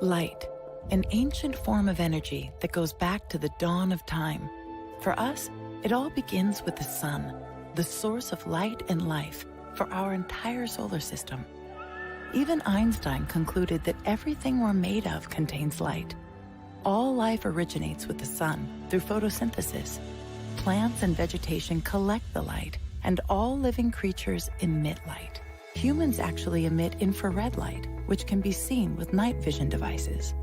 Light, an ancient form of energy that goes back to the dawn of time. For us, it all begins with the sun, the source of light and life for our entire solar system. Even Einstein concluded that everything we're made of contains light. All life originates with the sun through photosynthesis. Plants and vegetation collect the light, and all living creatures emit light. Humans actually emit infrared light, which can be seen with night vision devices.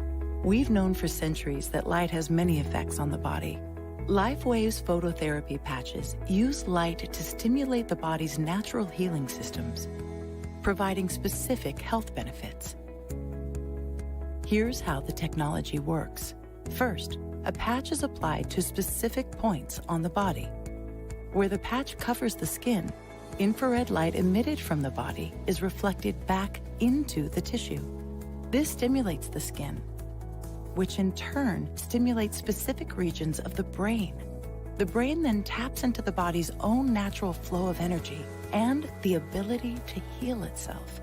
We've known for centuries that light has many effects on the body. Lifewave's phototherapy patches use light to stimulate the body's natural healing systems, providing specific health benefits. Here's how the technology works. First, a patch is applied to specific points on the body. Where the patch covers the skin, infrared light emitted from the body is reflected back into the tissue. This stimulates the skin, which in turn stimulates specific regions of the brain. The brain then taps into the body's own natural flow of energy and the ability to heal itself.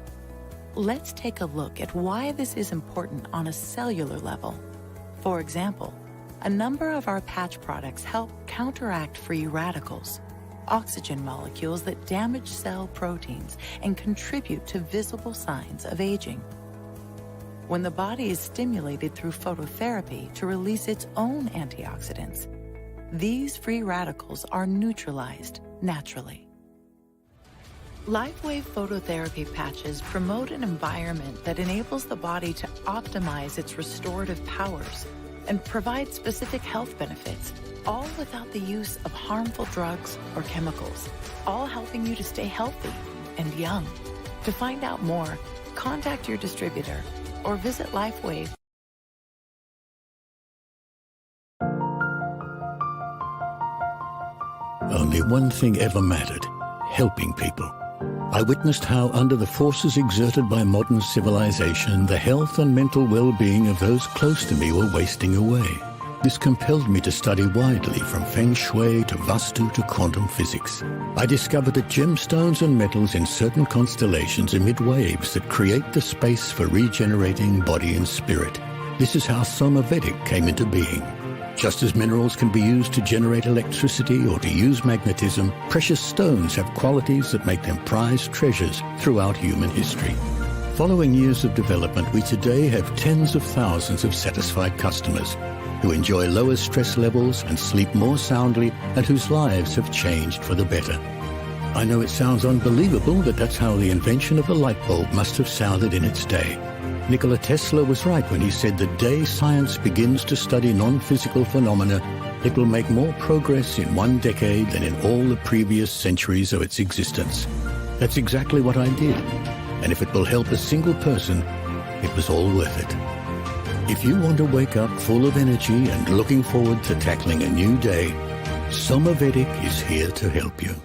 Let's take a look at why this is important on a cellular level. For example, a number of our patch products help counteract free radicals, oxygen molecules that damage cell proteins and contribute to visible signs of aging. When the body is stimulated through phototherapy to release its own antioxidants, these free radicals are neutralized naturally. Lifewave phototherapy patches promote an environment that enables the body to optimize its restorative powers and provide specific health benefits, all without the use of harmful drugs or chemicals, all helping you to stay healthy and young. To find out more, contact your distributor or visit Lifewave. Only one thing ever mattered: helping people. I witnessed how, under the forces exerted by modern civilization, the health and mental well-being of those close to me were wasting away. This compelled me to study widely, from Feng Shui to Vastu to quantum physics. I discovered that gemstones and metals in certain constellations emit waves that create the space for regenerating body and spirit. This is how SOMAVEDIC came into being. Just as minerals can be used to generate electricity or to use magnetism, precious stones have qualities that make them prized treasures throughout human history. Following years of development, we today have tens of thousands of satisfied customers who enjoy lower stress levels and sleep more soundly, and whose lives have changed for the better. I know it sounds unbelievable, but that's how the invention of the light bulb must have sounded in its day. Nikola Tesla was right when he said the day science begins to study non-physical phenomena, it will make more progress in one decade than in all the previous centuries of its existence. That's exactly what I did. And if it will help a single person, it was all worth it. If you want to wake up full of energy and looking forward to tackling a new day, SOMAVEDIC is here to help you.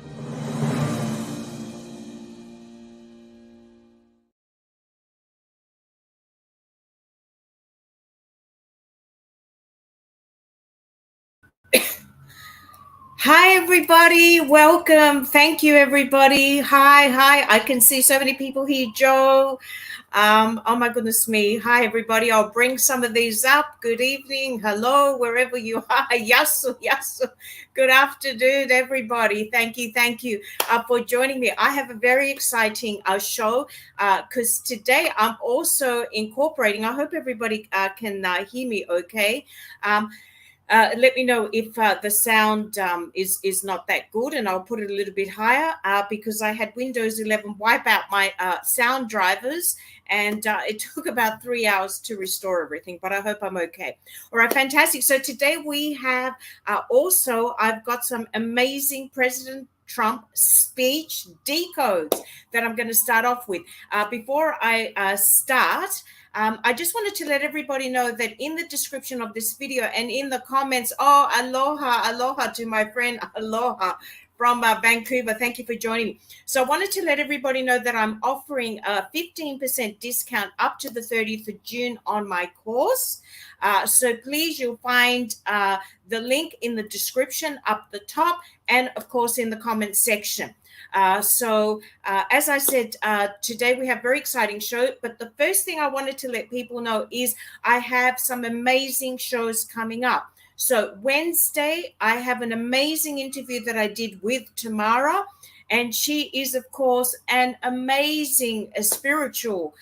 Hi, everybody. Welcome. Thank you, everybody. Hi. I can see so many people here. Joe. Oh, my goodness me. Hi, everybody. I'll bring some of these up. Good evening. Hello, wherever you are. Yasu. Good afternoon, everybody. Thank you for joining me. I have a very exciting show because today I'm also incorporating. I hope everybody can hear me okay. Let me know if the sound is not that good, and I'll put it a little bit higher because I had Windows 11 wipe out my sound drivers, and it took about 3 hours to restore everything, but I hope I'm okay. All right, fantastic. So today we have I've got some amazing President Trump speech decodes that I'm going to start off with. Before I start, I just wanted to let everybody know that in the description of this video and in the comments, aloha to my friend Aloha from Vancouver. Thank you for joining me. So I wanted to let everybody know that I'm offering a 15% discount up to the 30th of June on my course. So please, you'll find the link in the description up the top and, of course, in the comment section. As I said, today we have a very exciting show, but the first thing I wanted to let people know is I have some amazing shows coming up. So Wednesday, I have an amazing interview that I did with Tamara, and she is, of course, an amazing spiritual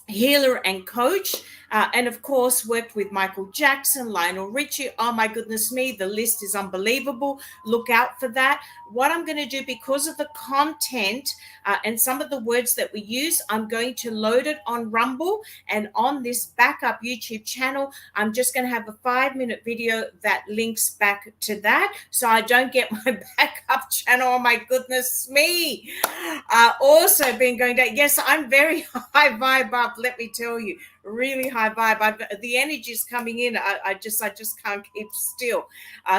healer and coach, and of course worked with Michael Jackson, Lionel Richie. Oh my goodness me, the list is unbelievable. Look out for that. What I'm going to do, because of the content and some of the words that we use, I'm going to load it on Rumble, and on this backup YouTube channel I'm just going to have a 5-minute video that links back to that, so I don't get my backup channel. Oh my goodness me. Also been going down. Yes, I'm very high vibe up, let me tell you, really high vibe. The energy is coming in. I just can't keep still.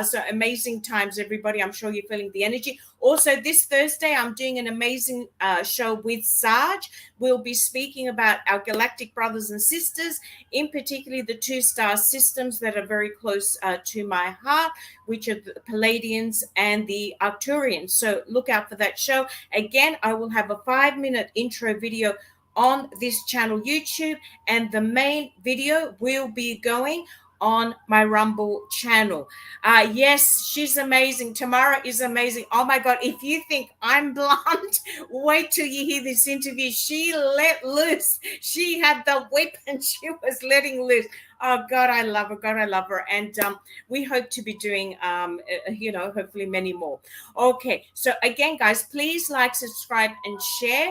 So amazing times, everybody. I'm sure you're feeling the energy. Also, this Thursday, I'm doing an amazing show with Sarge. We'll be speaking about our galactic brothers and sisters, in particular the 2-star systems that are very close to my heart, which are the Palladians and the Arcturians. So look out for that show. Again, I will have a 5-minute intro video on this channel YouTube, and the main video will be going on my Rumble channel. Yes, she's amazing. Tamara is amazing. Oh my God, if you think I'm blunt, wait till you hear this interview. She let loose. She had the whip and she was letting loose. Oh God, I love her. And we hope to be doing, hopefully many more. Okay, so again, guys, please like, subscribe, and share.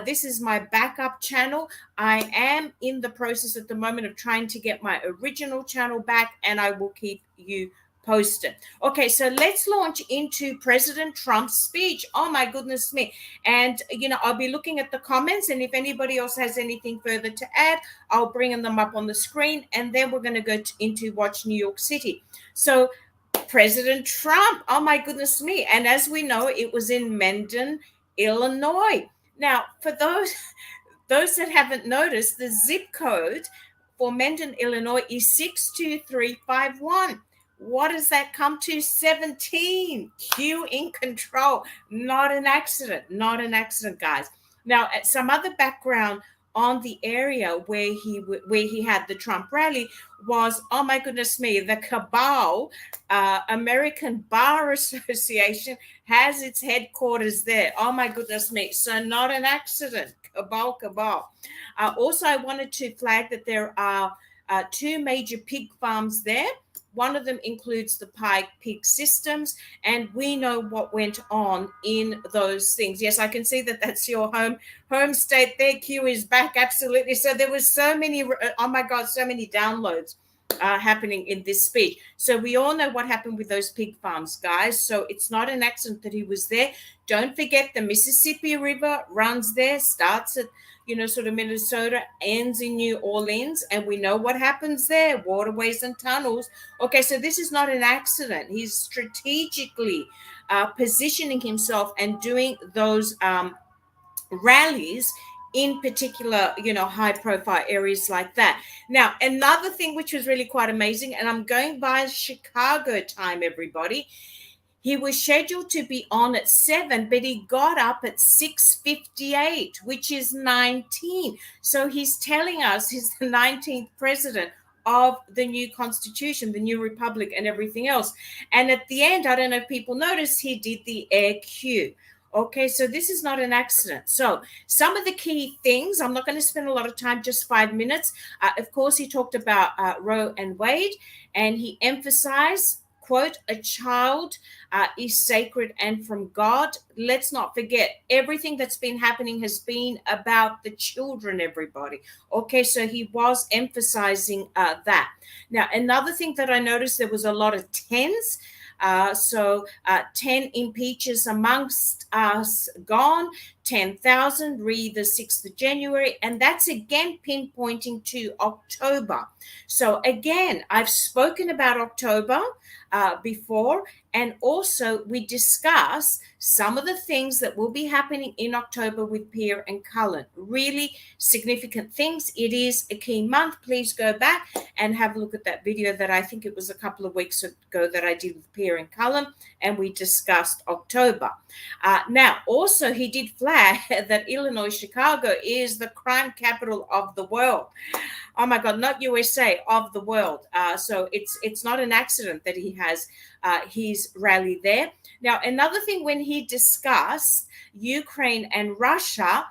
This is my backup channel. I am in the process at the moment of trying to get my original channel back, and I will keep you posted. Okay, so let's launch into President Trump's speech. Oh my goodness me. And, I'll be looking at the comments, and if anybody else has anything further to add, I'll bring them up on the screen, and then we're going to go into Watch New York City. So President Trump, oh my goodness me. And as we know, it was in Mendon, Illinois. Now, for those that haven't noticed, the zip code for Mendon, Illinois is 62351. What does that come to? 17. Q in control. Not an accident, guys. Now, some other background on the area where he had the Trump rally was, oh my goodness me, the Cabal, American Bar Association, has its headquarters there. Oh my goodness me. So not an accident. Cabal. Also, I wanted to flag that there are 2 major pig farms there. One of them includes the Pike Pig Systems, and we know what went on in those things. Yes, I can see that that's your home state there. Q is back, absolutely. So there was so many, oh my God, so many downloads happening in this speech. So we all know what happened with those pig farms, guys. So it's not an accident that he was there. Don't forget the Mississippi River runs there, starts at sort of Minnesota, ends in New Orleans, and we know what happens there, waterways and tunnels. Okay, so this is not an accident. He's strategically positioning himself and doing those rallies in particular, high profile areas like that. Now, another thing which was really quite amazing, and I'm going by Chicago time, everybody. He was scheduled to be on at 7, but he got up at 6:58, which is 19. So he's telling us he's the 19th president of the new constitution, the new republic, and everything else. And at the end, I don't know if people noticed, he did the air cue. Okay, so this is not an accident. So some of the key things, I'm not going to spend a lot of time, just 5 minutes. Of course, he talked about Roe and Wade, and he emphasized, quote, a child is sacred and from God. Let's not forget, everything that's been happening has been about the children, everybody. Okay, so he was emphasizing that. Now, another thing that I noticed, there was a lot of tens. 10 impeachers amongst us gone, 10,000, read the 6th of January, and that's again pinpointing to October. So again, I've spoken about October before, and also we discuss some of the things that will be happening in October with Pierre and Cullen. Really significant things. It is a key month. Please go back and have a look at that video that I think it was a couple of weeks ago that I did with Pierre and Cullen, and we discussed October. Now, also he did flag that Illinois, Chicago is the crime capital of the world. Oh my God, not USA, of the world. So it's not an accident that he has his rally there. Now, another thing, when he discussed Ukraine and Russia,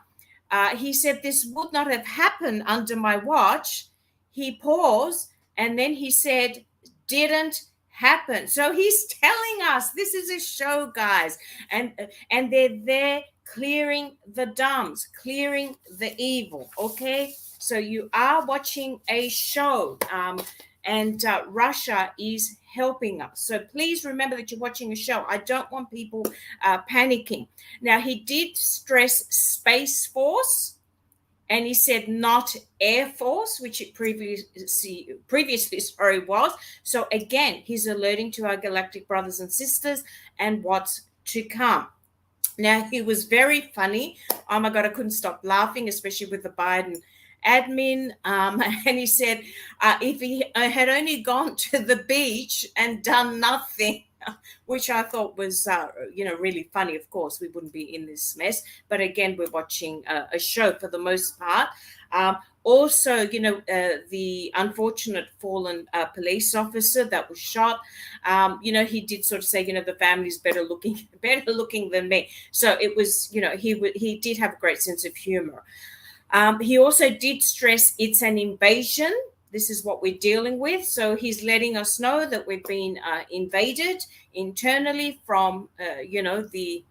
he said this would not have happened under my watch. He paused and then he said, didn't happen. So he's telling us this is a show, guys, and they're there clearing the dumbs, clearing the evil. Okay, so you are watching a show, and Russia is helping us. So please remember that you're watching a show. I don't want people panicking. Now, he did stress Space Force, and he said not Air Force, which it previously was. So again, he's alerting to our galactic brothers and sisters and what's to come. Now, he was very funny. Oh my God, I couldn't stop laughing, especially with the Biden admin. And he said if he had only gone to the beach and done nothing, which I thought was, really funny. Of course, we wouldn't be in this mess. But again, we're watching a show for the most part. Also, the unfortunate fallen police officer that was shot, he did sort of say, the family's better looking than me. So it was, he did have a great sense of humor. He also did stress it's an invasion. This is what we're dealing with. So he's letting us know that we've been invaded internally from, the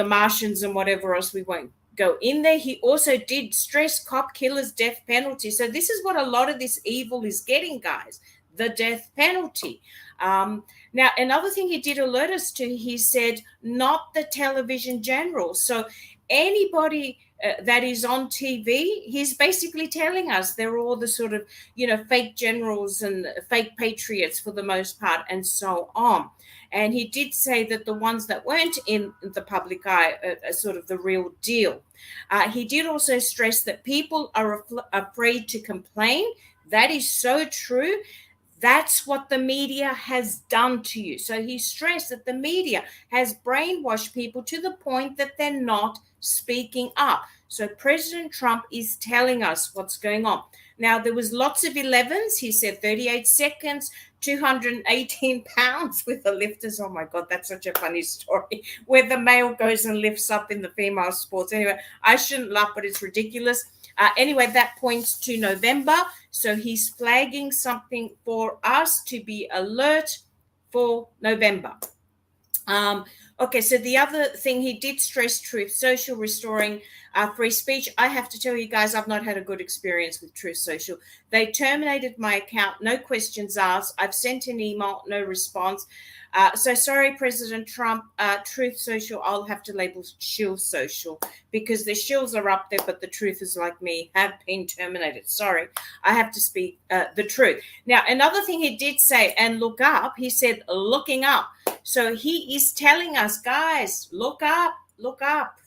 Martians and whatever else. We won't go in there. He also did stress cop killers, death penalty. So this is what a lot of this evil is getting, guys, the death penalty. Now, another thing he did alert us to, he said, not the television general. So anybody that is on TV, he's basically telling us they're all the sort of, fake generals and fake patriots for the most part, and so on. And he did say that the ones that weren't in the public eye are sort of the real deal. He did also stress that people are afraid to complain. That is so true. That's what the media has done to you. So he stressed that the media has brainwashed people to the point that they're not speaking up. So President Trump is telling us what's going on. Now, there was lots of 11s. He said 38 seconds, 218 pounds with the lifters. Oh my God, that's such a funny story, where the male goes and lifts up in the female sports. Anyway, I shouldn't laugh, but it's ridiculous. Anyway, that points to November. So he's flagging something for us to be alert for November. Okay, so the other thing, he did stress Truth Social, restoring free speech. I have to tell you guys, I've not had a good experience with Truth Social. They terminated my account, no questions asked. I've sent an email, no response. So sorry, President Trump, Truth Social, I'll have to label Shield Social, because the shills are up there, but the truthers like me have been terminated. Sorry, I have to speak the truth. Now, another thing he did say, and look up, he said looking up. So he is telling us, guys, look up, look up.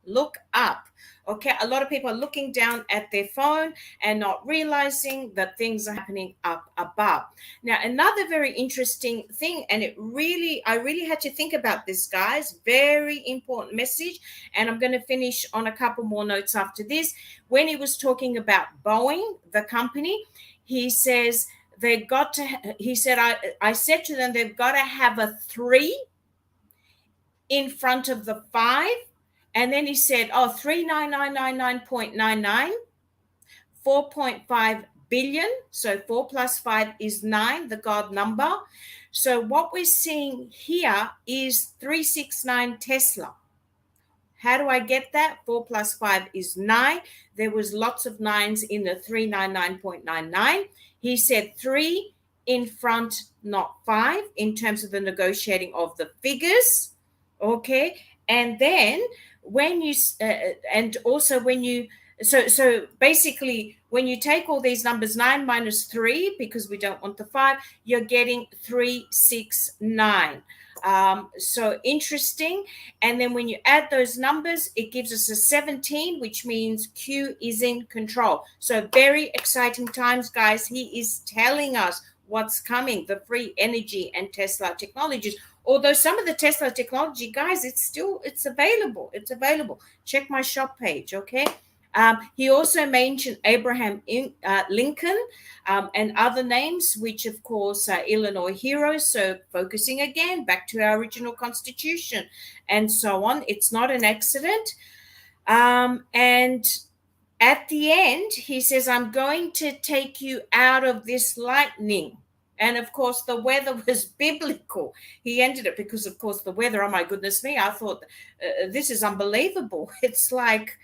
Look up. Okay, a lot of people are looking down at their phone and not realizing that things are happening up above. Now, another very interesting thing, and I really had to think about this, guys. Very important message, and I'm going to finish on a couple more notes after this. When he was talking about Boeing, the company, he says they got to. He said, I said to them, they've got to have a 3 in front of the 5. And then he said, 39999.99, 4.5 billion. So 4 plus 5 is 9, the God number. So what we're seeing here is 369 Tesla. How do I get that? 4 plus 5 is 9. There was lots of 9s in the 399.99. He said 3 in front, not 5, in terms of the negotiating of the figures. Okay. And then when you and also when you so basically when you take all these numbers, 9 minus 3, because we don't want the 5, you're getting 369. So interesting. And then when you add those numbers, it gives us a 17, which means Q is in control. So very exciting times, guys. He is telling us what's coming, the free energy and Tesla technologies. Although some of the Tesla technology, guys, it's available. It's available. Check my shop page, okay? He also mentioned Abraham Lincoln and other names, which, of course, are Illinois heroes. So focusing again back to our original Constitution and so on. It's not an accident. And at the end, he says, I'm going to take you out of this lightning. And of course, the weather was biblical. He ended it because, of course, the weather, oh my goodness me, I thought this is unbelievable. It's like,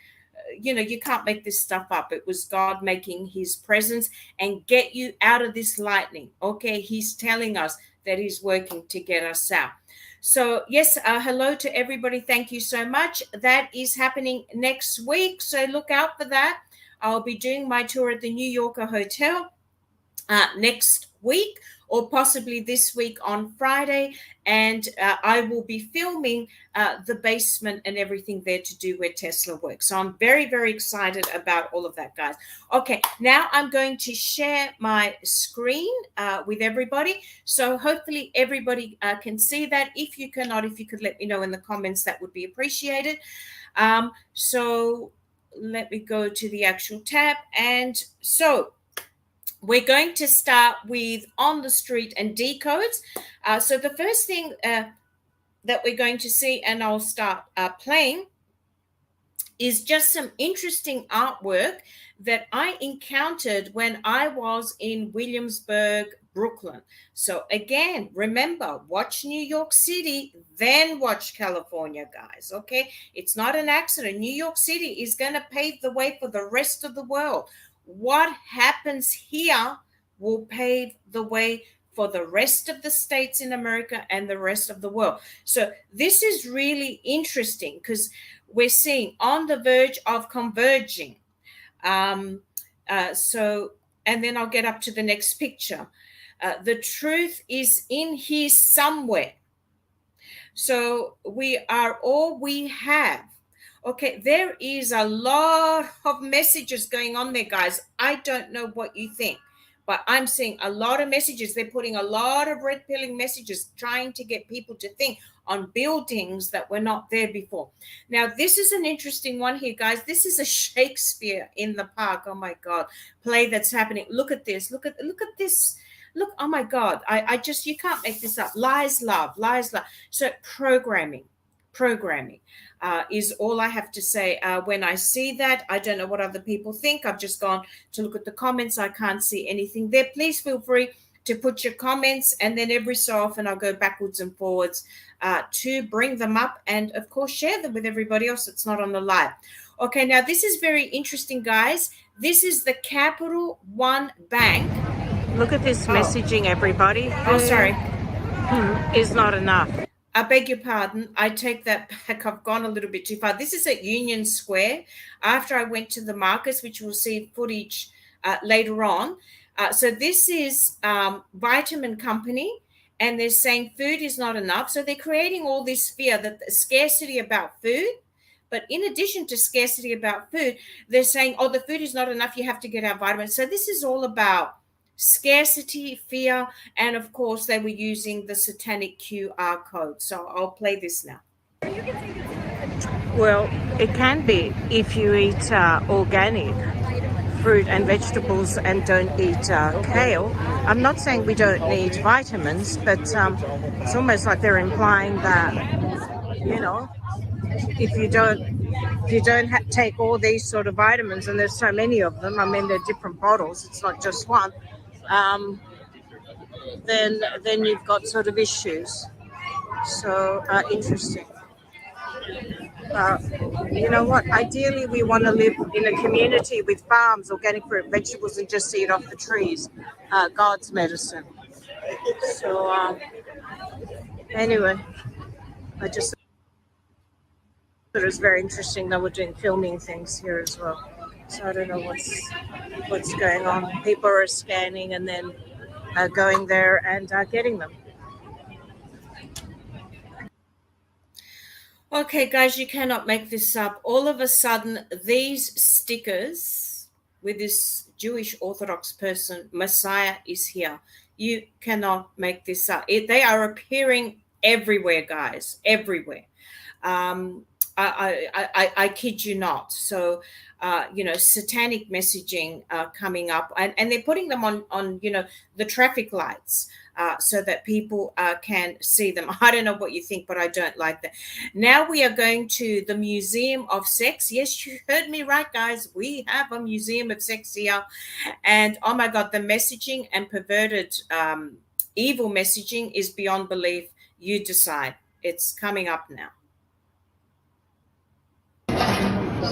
you can't make this stuff up. It was God making his presence and get you out of this lightning. Okay, he's telling us that he's working to get us out. So, yes, hello to everybody. Thank you so much. That is happening next week. So look out for that. I'll be doing my tour at the New Yorker Hotel next week, or possibly this week on Friday, and I will be filming the basement and everything there to do where Tesla works. So I'm very, very excited about all of that, guys. Okay, now I'm going to share my screen with everybody. So hopefully everybody can see that. If you cannot, if you could let me know in the comments, that would be appreciated. So let me go to the actual tab. And so we're going to start with On the Street and Decodes. So the first thing that we're going to see, and I'll start playing, is just some interesting artwork that I encountered when I was in Williamsburg, Brooklyn. So again, remember, watch New York City, then watch California, guys. Okay, it's not an accident. New York City is going to pave the way for the rest of the world. What happens here will pave the way for the rest of the states in America and the rest of the world. So this is really interesting because we're seeing on the verge of converging. And then I'll get up to the next picture. The truth is in here somewhere. So we are all we have. Okay, there is a lot of messages going on there, guys. I don't know what you think, but I'm seeing a lot of messages. They're putting a lot of red pilling messages, trying to get people to think on buildings that were not there before. Now, this is an interesting one here, guys. This is a Shakespeare in the Park. Oh my God, play that's happening. Look at this. Look at this. Look, oh my God. I just, you can't make this up. Lies, love. So programming is all I have to say. When I see that, I don't know what other people think. I've just gone to look at the comments. I can't see anything there. Please feel free to put your comments, and then every so often I'll go backwards and forwards to bring them up, and of course share them with everybody else that's not on the live. Okay, now this is very interesting, guys. This is the Capital One Bank. Look at this messaging, everybody. Oh, sorry. Is not enough. I beg your pardon. I take that back. I've gone a little bit too far. This is at Union Square after I went to the markets, which we'll see footage later on. So this is Vitamin Company, and they're saying food is not enough. So they're creating all this fear, that the scarcity about food, But in addition to scarcity about food, they're saying, oh, the food is not enough, you have to get our vitamins. So this is all about scarcity, fear, and of course they were using the satanic QR code. So I'll play this now. Well, it can be if you eat organic fruit and vegetables and don't eat kale. I'm not saying we don't need vitamins, but it's almost like they're implying that, you know, if you don't take all these sort of vitamins, and there's so many of them, I mean, they're different bottles, it's not just one, then you've got sort of issues. So interesting. You know what? Ideally, we want to live in a community with farms, organic fruit, vegetables, and just eat off the trees. God's medicine. So anyway, I just thought it was very interesting that we're doing filming things here as well. So I don't know what's going on. People are scanning and then going there and getting them. Okay, guys, you cannot make this up. All of a sudden, these stickers with this Jewish Orthodox person, Messiah is here. You cannot make this up. They are appearing everywhere, guys, everywhere. I kid you not. So, satanic messaging coming up, and they're putting them on the traffic lights. So that people can see them. I don't know what you think, but I don't like that. Now we are going to the Museum of Sex. Yes, you heard me right, guys. We have a Museum of Sex here. And oh my God, the messaging and perverted evil messaging is beyond belief. You decide. It's coming up now.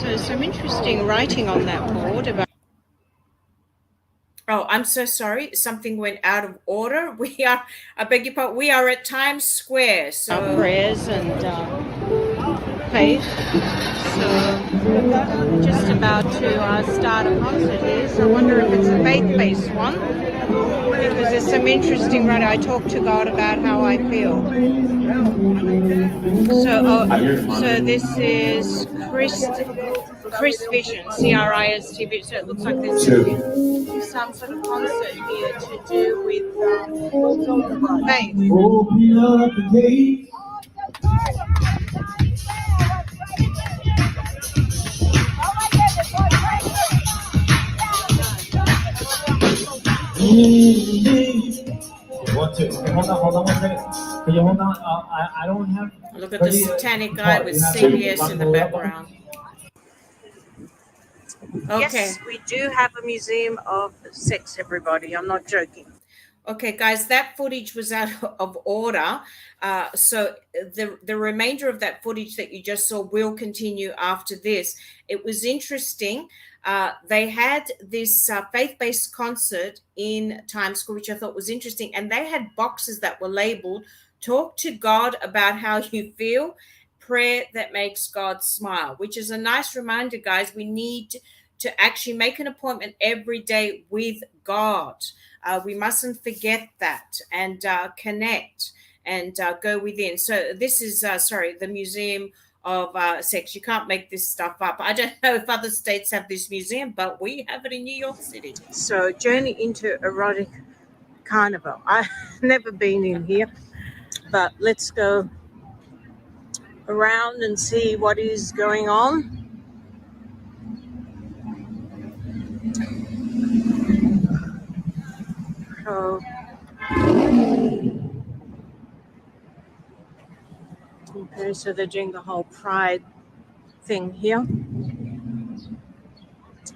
So some interesting writing on that board about. Oh, I'm so sorry. Something went out of order. I beg your pardon. We are at Times Square. So prayers and faith. So we're just about to start a concert here. So I wonder if it's a faith-based one, because there's some interesting writing. I talk to God about how I feel. So this is Chris Vision, CRIST Vision. So it looks like there's some sort of concert here to do with faith. Hold on 1 second. Can you hold on? I don't have. Look at the satanic guy with CBS in the background. Okay. Yes, we do have a Museum of Sex, everybody. I'm not joking. Okay, guys, that footage was out of order. So the remainder of that footage that you just saw will continue after this. It was interesting. They had this faith-based concert in Times Square, which I thought was interesting. And they had boxes that were labeled, talk to God about how you feel, prayer that makes God smile, which is a nice reminder, guys. We need to actually make an appointment every day with God. We mustn't forget that, and connect and go within. So this is, the Museum of Sex. You can't make this stuff up. I don't know if other states have this museum, but we have it in New York City. So Journey into Erotic Carnival. I've never been in here, but let's go around and see what is going on. So, okay, so they're doing the whole pride thing here.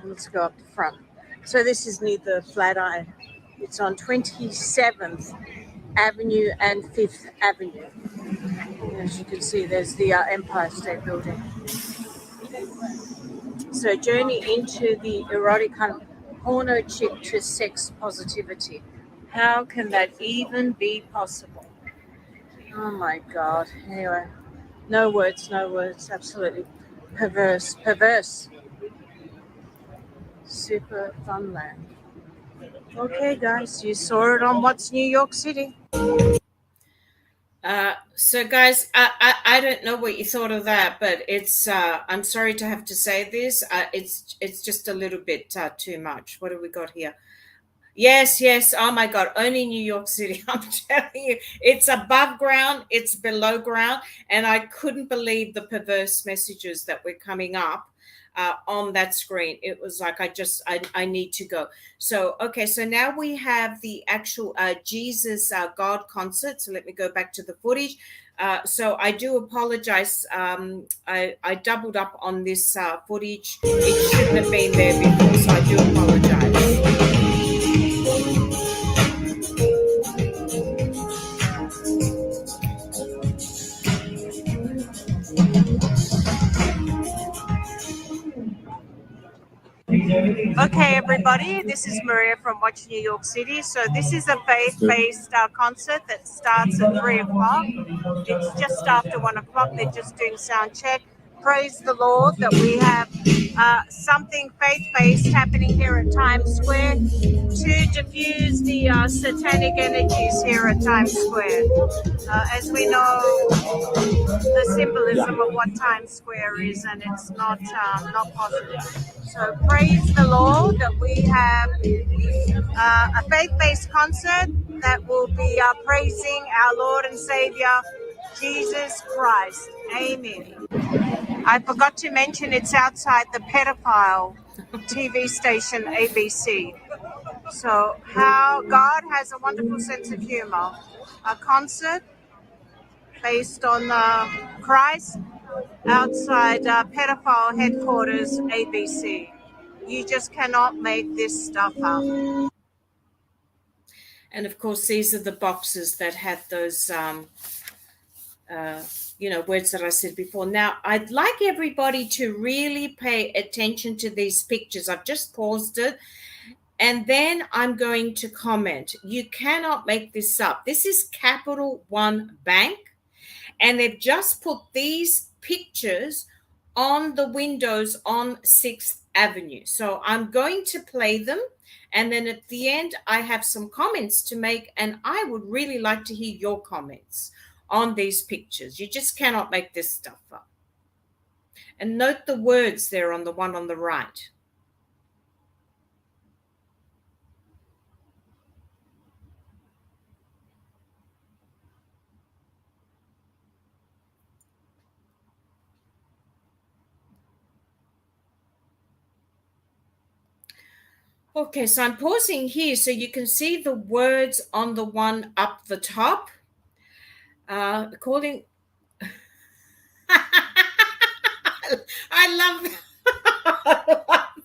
Let's go up the front. So this is near the Flatiron. It's on 27th Avenue and 5th Avenue. As you can see, there's the Empire State Building. So journey into the erotic porno chick to sex positivity. How can that even be possible? Oh my God. Anyway, no words. Absolutely perverse. Super fun land. Okay, guys, you saw it on What's New York City. So guys, I don't know what you thought of that, but it's I'm sorry to have to say this. It's just a little bit too much. What have we got here? Yes. Oh my God, only New York City. I'm telling you, it's above ground, it's below ground, and I couldn't believe the perverse messages that were coming up on that screen. It was like I need to go. So okay, so now we have the actual Jesus God concert. So let me go back to the footage. So I do apologize. I doubled up on this footage. It shouldn't have been there before, so I do apologize. Okay, everybody, this is Maria from Watch New York City. So this is a faith-based concert that starts at 3 o'clock. It's just after 1 o'clock. They're just doing sound check. Praise the Lord that we have something faith-based happening here at Times Square to diffuse the satanic energies here at Times Square. As we know, the symbolism of what Times Square is, and it's not positive. So praise the Lord that we have a faith-based concert that will be praising our Lord and Savior, Jesus Christ. Amen. I forgot to mention it's outside the pedophile TV station ABC. So how God has a wonderful sense of humor. A concert based on Christ outside pedophile headquarters ABC. You just cannot make this stuff up. And of course, these are the boxes that had those, words that I said before. Now, I'd like everybody to really pay attention to these pictures. I've just paused it, and then I'm going to comment. You cannot make this up. This is Capital One Bank, and they've just put these pictures on the windows on 6th Avenue. So I'm going to play them. And then at the end, I have some comments to make, and I would really like to hear your comments on these pictures. You just cannot make this stuff up. And note the words there on the one on the right. Okay, so I'm pausing here so you can see the words on the one up the top. According, I love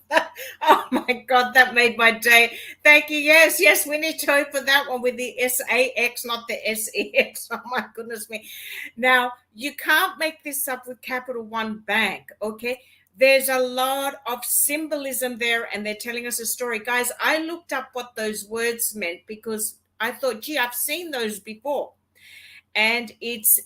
that. Oh my God, that made my day. Thank you. Yes, we need to open that one with the SAX, not the SEX. Oh my goodness me. Now, you can't make this up with Capital One Bank, okay? There's a lot of symbolism there, and they're telling us a story. Guys, I looked up what those words meant because I thought, gee, I've seen those before. And it's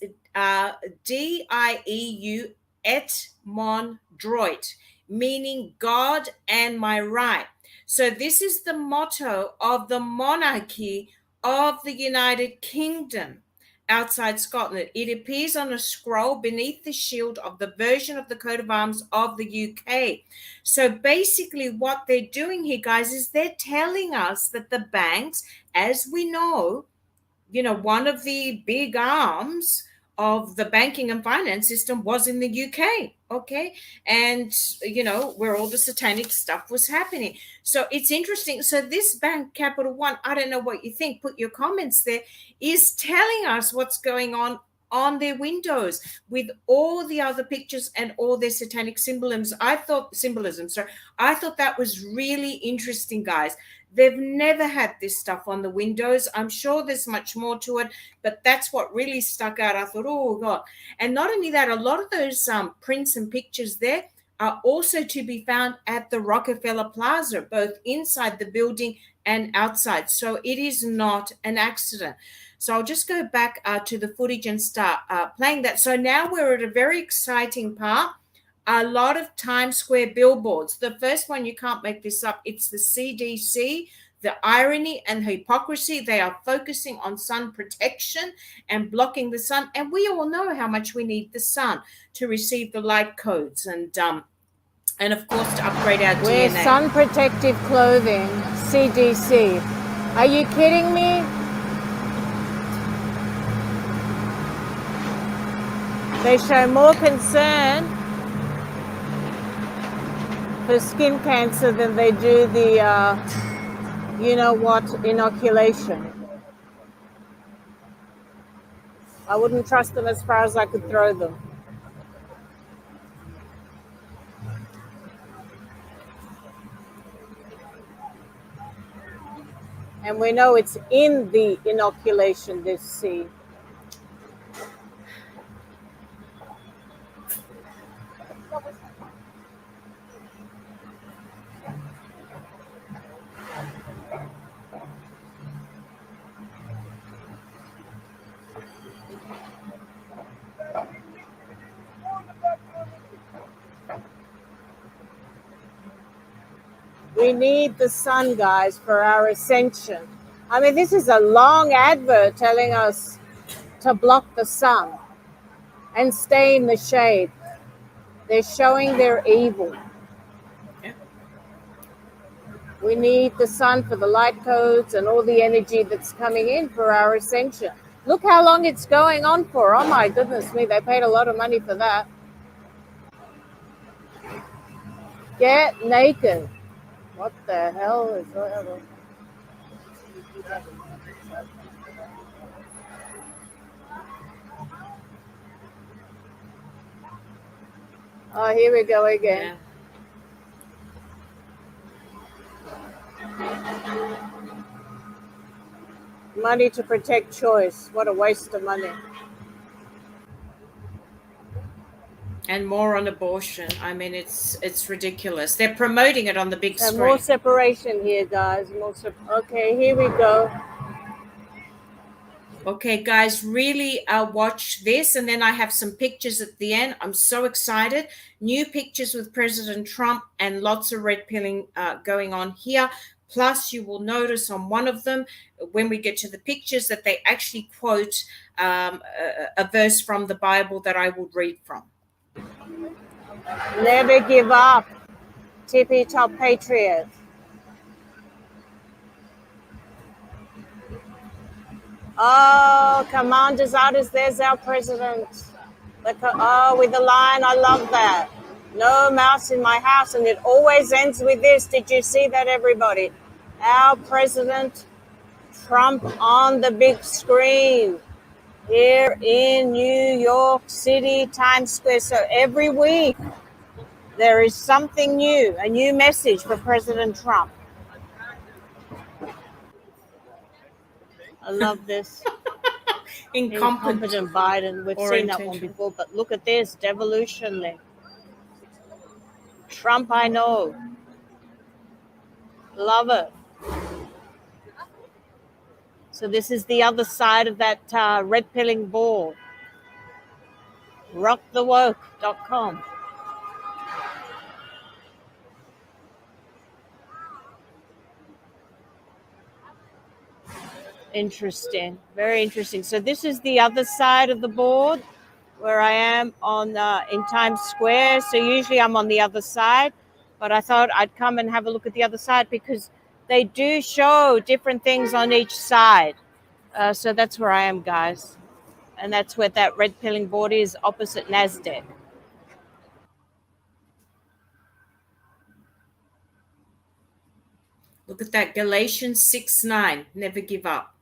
DIEU et mon droit, meaning God and my right. So this is the motto of the monarchy of the United Kingdom outside Scotland. It appears on a scroll beneath the shield of the version of the coat of arms of the UK. So basically what they're doing here, guys, is they're telling us that the banks, as we know, one of the big arms of the banking and finance system was in the UK, okay? And, where all the satanic stuff was happening. So it's interesting. So this bank, Capital One, I don't know what you think, put your comments there, is telling us what's going on their windows with all the other pictures and all their satanic symbolisms. I thought that was really interesting, guys. They've never had this stuff on the windows. I'm sure there's much more to it, but that's what really stuck out. I thought, oh God. And not only that, a lot of those prints and pictures there are also to be found at the Rockefeller Plaza, both inside the building and outside. So it is not an accident. So I'll just go back to the footage and start playing that. So now we're at a very exciting part. A lot of Times Square billboards. The first one, you can't make this up, it's the CDC The irony and hypocrisy, they are focusing on sun protection and blocking the sun. And we all know how much we need the sun to receive the light codes and of course to upgrade our Wear DNA. sun protective clothing, CDC. Are you kidding me? They show more concern for skin cancer than they do the, you know what, inoculation. I wouldn't trust them as far as I could throw them. And we know it's in the inoculation, this C. We need the sun, guys, for our ascension. I mean, this is a long advert telling us to block the sun and stay in the shade. They're showing their evil. Yeah. We need the sun for the light codes and all the energy that's coming in for our ascension. Look how long it's going on for. Oh my goodness me, they paid a lot of money for that. Get naked. What the hell is that? Oh, here we go again. Yeah. Money to protect choice. What a waste of money. And more on abortion. I mean, it's ridiculous. They're promoting it on the big So screen. more separation here, guys. Okay, here we go. Okay, guys, really watch this. And then I have some pictures at the end. I'm so excited. New pictures with President Trump and lots of red pilling going on here. Plus, you will notice on one of them, when we get to the pictures, that they actually quote a verse from the Bible that I will read from. Never give up. Tippy top patriot. Oh, commanders, artists, there's our president. Oh, with the line, I love that. No mouse in my house, and it always ends with this. Did you see that, everybody? Our president, Trump, on the big screen here in New York City, Times Square. So every week, there is something new, a new message for President Trump. I love this. Incompetent Biden. We've seen that one before, but look at this, devolutionary. Trump, I know. Love it. So this is the other side of that red pilling ball. Rockthewoke.com. Interesting, very interesting. So this is the other side of the board where I am on in Times Square. So usually I'm on the other side, but I thought I'd come and have a look at the other side because they do show different things on each side. So that's where I am, guys. And that's where that red pilling board is, opposite NASDAQ. Look at that, Galatians 6:9. Never give up.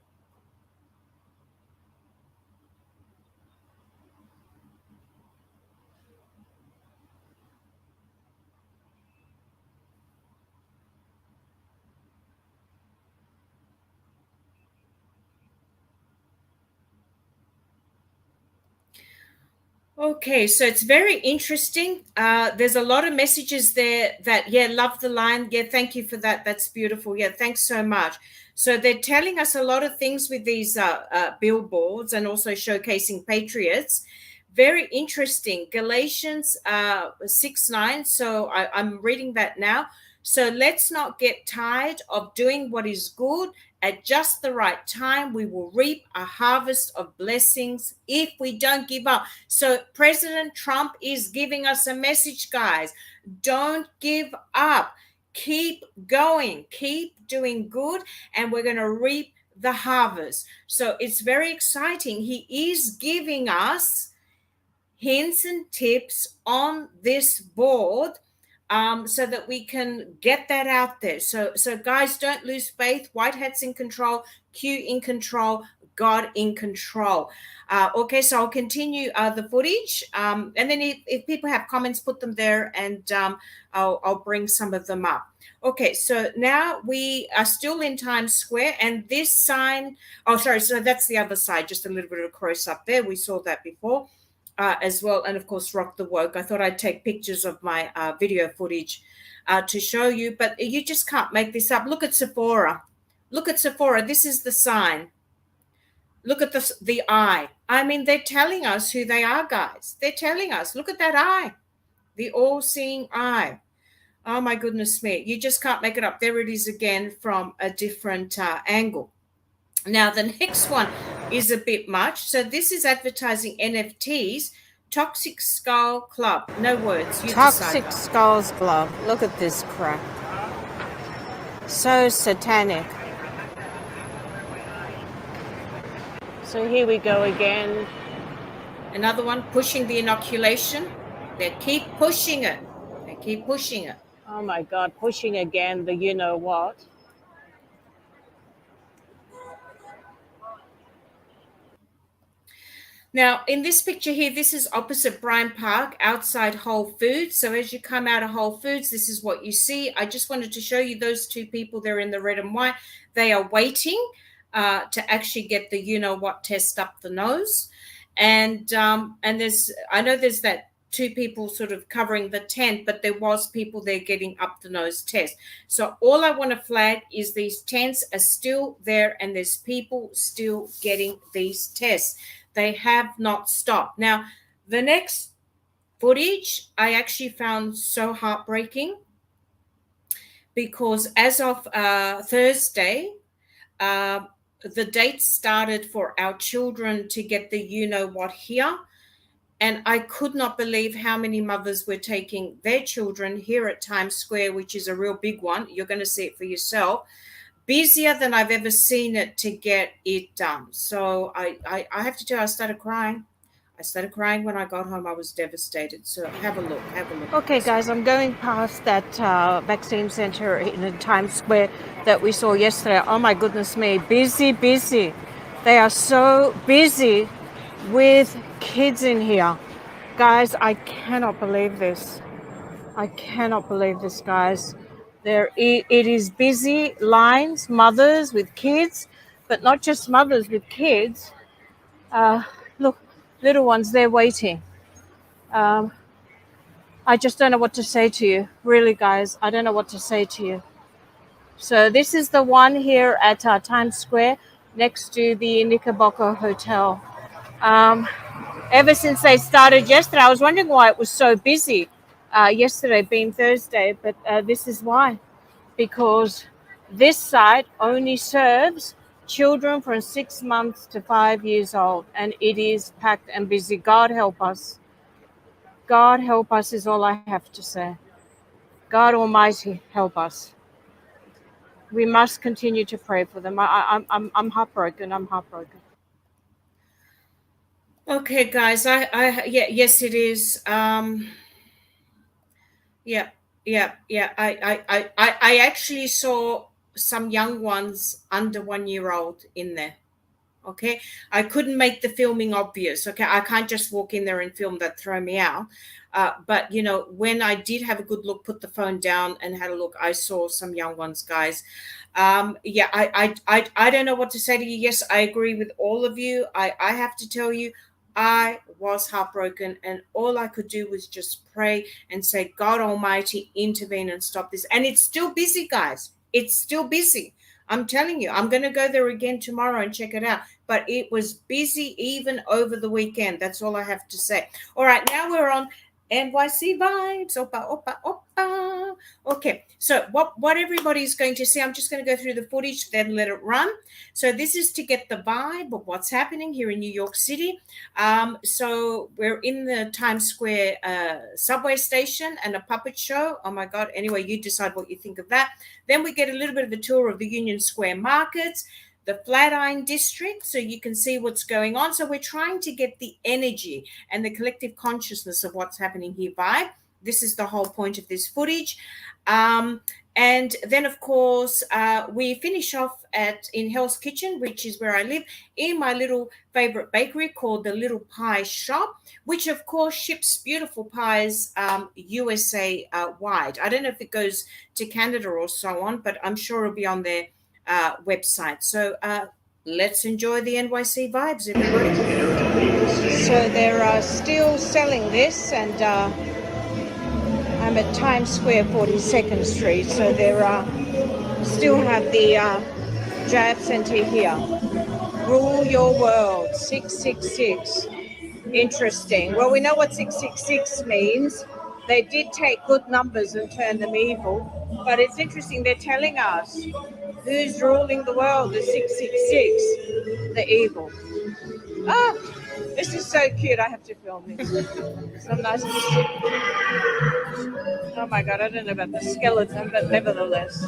Okay, so it's very interesting. There's a lot of messages there that, love the line. Yeah, thank you for that. That's beautiful. Yeah, thanks so much. So they're telling us a lot of things with these billboards and also showcasing patriots. Very interesting. Galatians 6:9. So I'm reading that now. So let's not get tired of doing what is good. At just the right time, we will reap a harvest of blessings if we don't give up. So President Trump is giving us a message, guys. Don't give up. Keep going. Keep doing good, and we're going to reap the harvest. So it's very exciting. He is giving us hints and tips on this board, so that we can get that out there. So guys, don't lose faith. White hat's in control, Q in control, God in control. Okay, so I'll continue the footage, and then if people have comments, put them there, and I'll bring some of them up. Okay, so now we are still in Times Square, and this sign, oh sorry, so that's the other side, just a little bit of a close up there. We saw that before. As well, and of course Rock the Woke. I thought I'd take pictures of my video footage to show you, but you just can't make this up. Look at Sephora. Look at Sephora. This is the sign. Look at the eye. I mean, they're telling us who they are, guys. They're telling us. Look at that eye, the all-seeing eye. Oh my goodness me, you just can't make it up. There it is again from a different angle. Now, the next one is a bit much. So this is advertising NFTs, Toxic Skull Club. No words. You Toxic Skulls Club. Look at this crap. So satanic. So here we go again. Another one, pushing the inoculation. They keep pushing it. They keep pushing it. Oh my God, pushing again the you know what. Now, in this picture here, this is opposite Bryant Park, outside Whole Foods. So as you come out of Whole Foods, this is what you see. I just wanted to show you those two people there in the red and white. They are waiting to actually get the you-know-what test up the nose. And I know there's that two people sort of covering the tent, but there was people there getting up the nose test. So all I want to flag is these tents are still there, and there's people still getting these tests. They have not stopped. Now, the next footage I actually found so heartbreaking, because as of Thursday, the date started for our children to get the you-know-what here. And I could not believe how many mothers were taking their children here at Times Square, which is a real big one. You're going to see it for yourself. Busier than I've ever seen it to get it done. So I have to tell you, I started crying. I started crying when I got home. I was devastated. So have a look. Have a look. Okay, guys, I'm going past that vaccine center in Times Square that we saw yesterday. Oh my goodness me, busy. They are so busy with kids in here. Guys, I cannot believe this. I cannot believe this, guys. It is busy lines, mothers with kids, but not just mothers with kids. Look, little ones, they're waiting. I just don't know what to say to you. Really, guys, I don't know what to say to you. So this is the one here at Times Square next to the Knickerbocker Hotel. Ever since they started yesterday, I was wondering why it was so busy. Yesterday being Thursday, but this is why, because this site only serves children from 6 months to 5 years old, and it is packed and busy. God help us. God help us is all I have to say. God Almighty help us. We must continue to pray for them. I'm heartbroken. I'm heartbroken. Okay, guys. Yes, it is. I actually saw some young ones under 1 year old in there. Okay, I couldn't make the filming obvious. Okay, I can't just walk in there and film that, throw me out. But you know, when I did have a good look, put the phone down and had a look, I saw some young ones, guys. I don't know what to say to you. Yes, I agree with all of you. I have to tell you, I was heartbroken, and all I could do was just pray and say, God Almighty, intervene and stop this. And it's still busy, guys. It's still busy. I'm telling you, I'm going to go there again tomorrow and check it out. But it was busy even over the weekend. That's all I have to say. All right, now we're on NYC vibes. Opa, opa, opa. Okay, so what everybody's going to see, I'm just going to go through the footage, then let it run. So this is to get the vibe of what's happening here in New York City. So we're in the Times Square subway station and a puppet show. Oh my God. Anyway, you decide what you think of that. Then we get a little bit of a tour of the Union Square markets, the Flatiron District, so you can see what's going on. So we're trying to get the energy and the collective consciousness of what's happening here by. This is the whole point of this footage. And then, of course, we finish off in Hell's Kitchen, which is where I live, in my little favorite bakery called the Little Pie Shop, which, of course, ships beautiful pies USA wide. I don't know if it goes to Canada or so on, but I'm sure it'll be on their website. So let's enjoy the NYC vibes, everybody. So they're still selling this, and I'm at Times Square, 42nd Street. So they're still have the Jab Center here. Rule your world, 666. Interesting. Well, we know what 666 means. They did take good numbers and turn them evil. But it's interesting, they're telling us who's ruling the world, the 666, the evil. Ah, this is so cute. I have to film this. Some nice. Oh my God, I don't know about the skeleton, but nevertheless.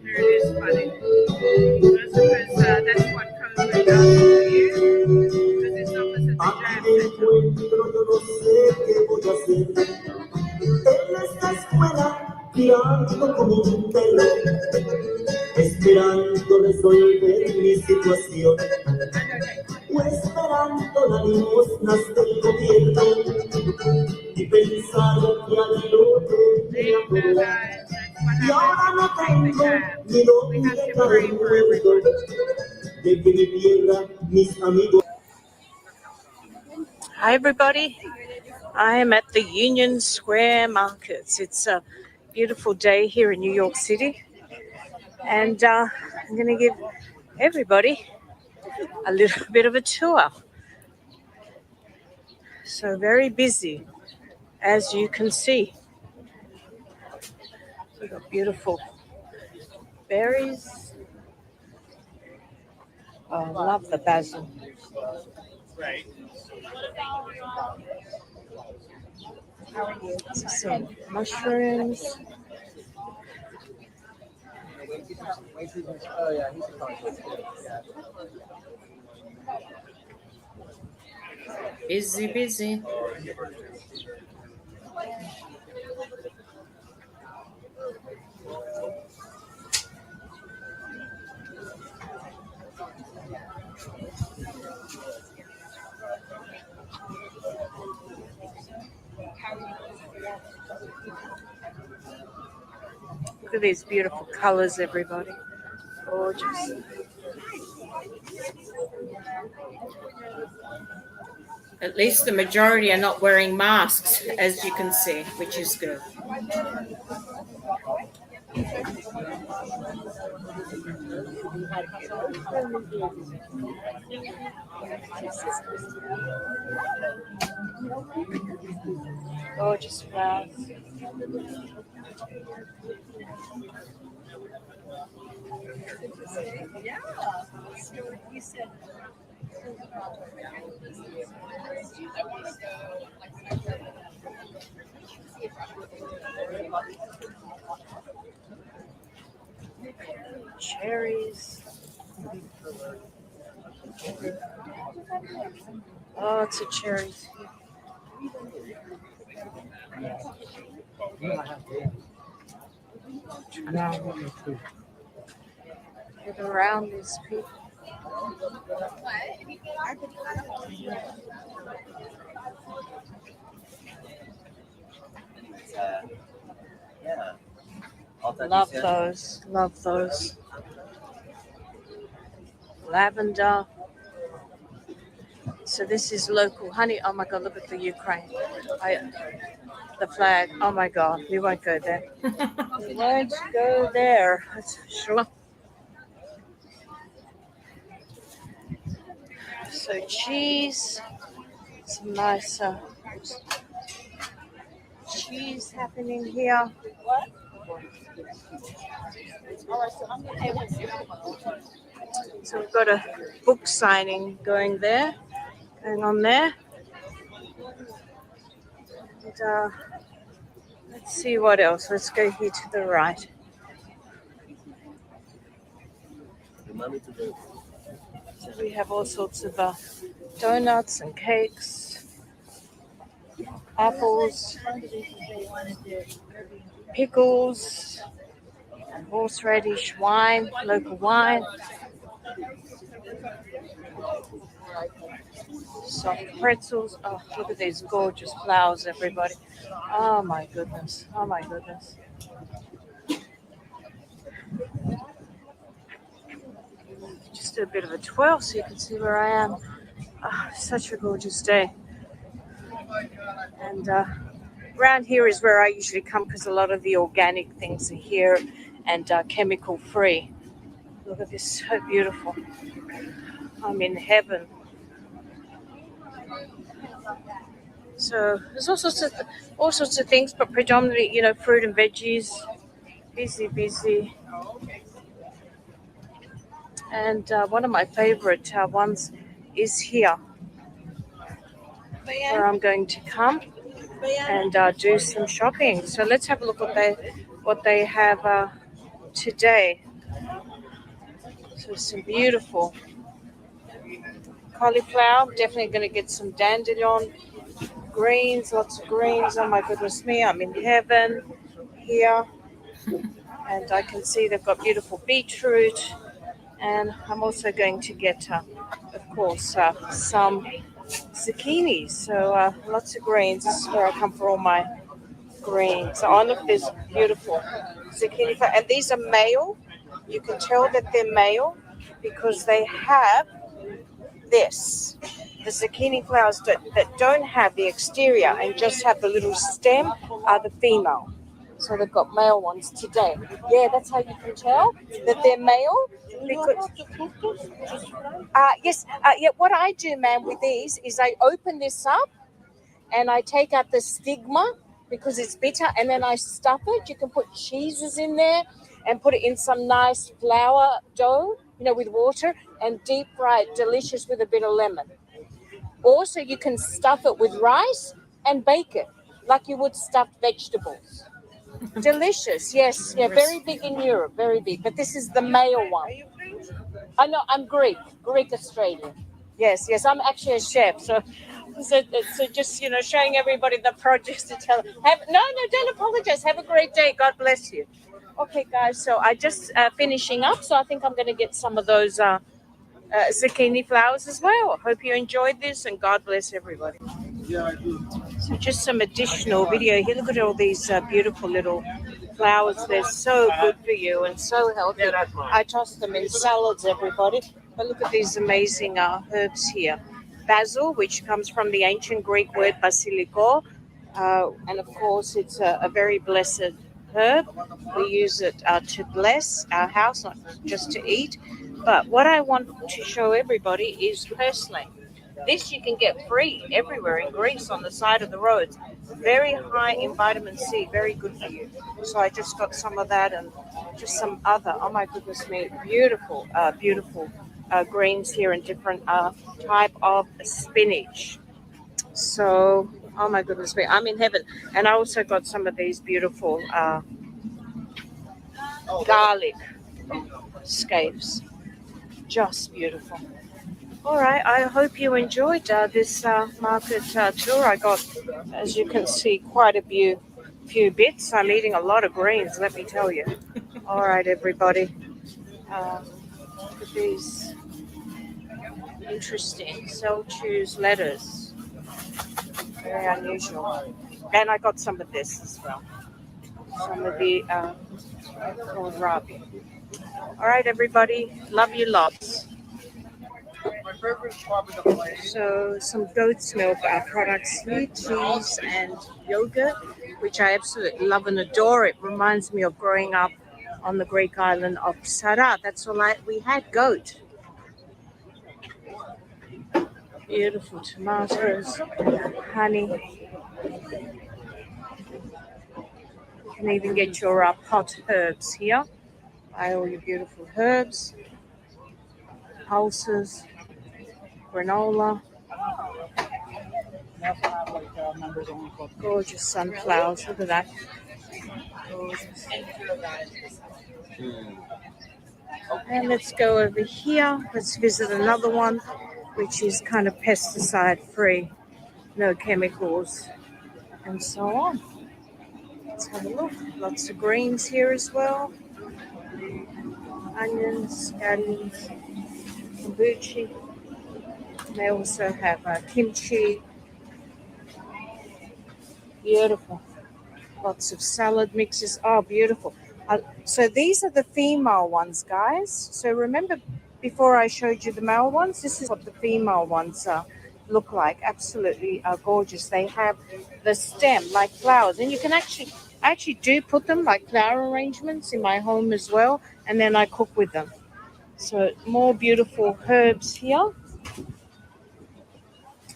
It is funny. I suppose that's what COVID does to you, because it's opposite the jam center. En esta escuela, tirando como un perro, esperando resolver mi situación, o esperando las limosnas del gobierno, y pensando que a lo me apoyar. Y ahora no tengo ni dónde caer muerto, de que mi tierra, mis amigos. Hi everybody, I am at the Union Square Markets. It's a beautiful day here in New York City, and I'm going to give everybody a little bit of a tour. So very busy, as you can see. We've got beautiful berries. Oh, I love the basil. Right. Some mushrooms. Busy, busy. Look at these beautiful colors, everybody. Gorgeous. At least the majority are not wearing masks, as you can see, which is good. Gorgeous flowers. Cherries. Lots of cherries here. Get around these people. Yeah. Love those. Love those. Lavender. So this is local honey. Oh my God, look at the Ukraine. the flag. Oh my God, we won't go there. We won't go there. That's sure. So cheese, some nice cheese happening here. So we've got a book signing going on there. And let's see what else. Let's go here to the right. So we have all sorts of donuts and cakes, apples, pickles, and horseradish wine, local wine. Soft pretzels. Oh, look at these gorgeous flowers, everybody. Oh my goodness. Oh my goodness. Just a bit of a twirl so you can see where I am. Oh, such a gorgeous day. And around here is where I usually come because a lot of the organic things are here and chemical free. Look at this, so beautiful. I'm in heaven. So there's all sorts of things, but predominantly, fruit and veggies. Busy. And one of my favorite ones is here, where I'm going to come and do some shopping. So let's have a look what they have today. So some beautiful cauliflower. Definitely going to get some dandelion greens, lots of greens. Oh my goodness me, I'm in heaven here. And I can see they've got beautiful beetroot. And I'm also going to get, of course, some zucchini. So lots of greens. This is where I come for all my greens. So look at this beautiful zucchini. And these are male. You can tell that they're male because they have this. The zucchini flowers that don't have the exterior and just have the little stem are the female. So they've got male ones today. Yeah, that's how you can tell that they're male. Because, yes. What I do, ma'am, with these is I open this up and I take out the stigma because it's bitter, and then I stuff it. You can put cheeses in there and put it in some nice flour dough, with water, and deep fry it, delicious with a bit of lemon. Also, you can stuff it with rice and bake it like you would stuffed vegetables. Delicious, yes. Yeah, very big in Europe, very big. But this is the male one. I know, I'm Greek Australian. Yes, I'm actually a chef. So just, showing everybody the produce to tell. No, don't apologize. Have a great day. God bless you. Okay, guys, so I just finishing up. So I think I'm going to get some of those zucchini flowers as well. Hope you enjoyed this, and God bless everybody. So just some additional video here. Look at all these beautiful little flowers. They're so good for you and so healthy. I toss them in salads, everybody. But look at these amazing herbs here. Basil, which comes from the ancient Greek word basiliko. And of course, it's a very blessed herb. We use it to bless our house, not just to eat. But what I want to show everybody is purslane. This you can get free everywhere in Greece on the side of the roads. Very high in vitamin C, very good for you. So I just got some of that and just some other, oh my goodness me, beautiful greens here and different type of spinach. So, oh my goodness me, I'm in heaven. And I also got some of these beautiful garlic scapes. Just beautiful. All right, I hope you enjoyed this market tour. I got, as you can see, quite a few bits. I'm eating a lot of greens, let me tell you. All right, everybody. Look at these interesting Selchoose lettuce. Very unusual. And I got some of this as well. Some of the kohlrabi. All right, everybody. Love you lots. So some goat's milk products here, cheese and yogurt, which I absolutely love and adore. It reminds me of growing up on the Greek island of Sara. That's all we had goat. Beautiful tomatoes, honey. You can even get your pot herbs here. Buy all your beautiful herbs, pulses, granola. Gorgeous sunflowers. Look at that. Gorgeous. And let's go over here. Let's visit another one, which is kind of pesticide free, no chemicals, and so on. Let's have a look. Lots of greens here as well. Onions, scallions, kombucha. They also have kimchi. Beautiful. Lots of salad mixes. Oh, beautiful. So these are the female ones, guys. So remember before I showed you the male ones, this is what the female ones look like. Absolutely gorgeous. They have the stem like flowers, and you can actually do put them like flower arrangements in my home as well, and then I cook with them. So more beautiful herbs here.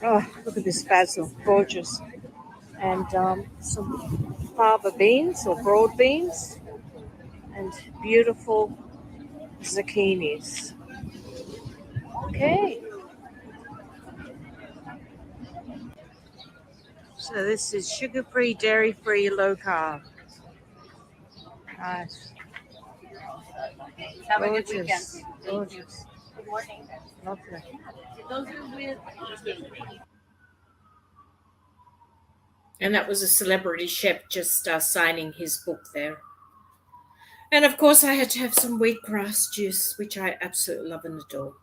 Oh, look at this basil, gorgeous. And some fava beans or broad beans and beautiful zucchinis. Okay. So this is sugar-free, dairy-free, low-carb. Nice. Have a good weekend. Gorgeous. Thank you. Gorgeous. Good morning. Lovely. Those are with And that was a celebrity chef just signing his book there. And of course, I had to have some wheatgrass juice, which I absolutely love and adore.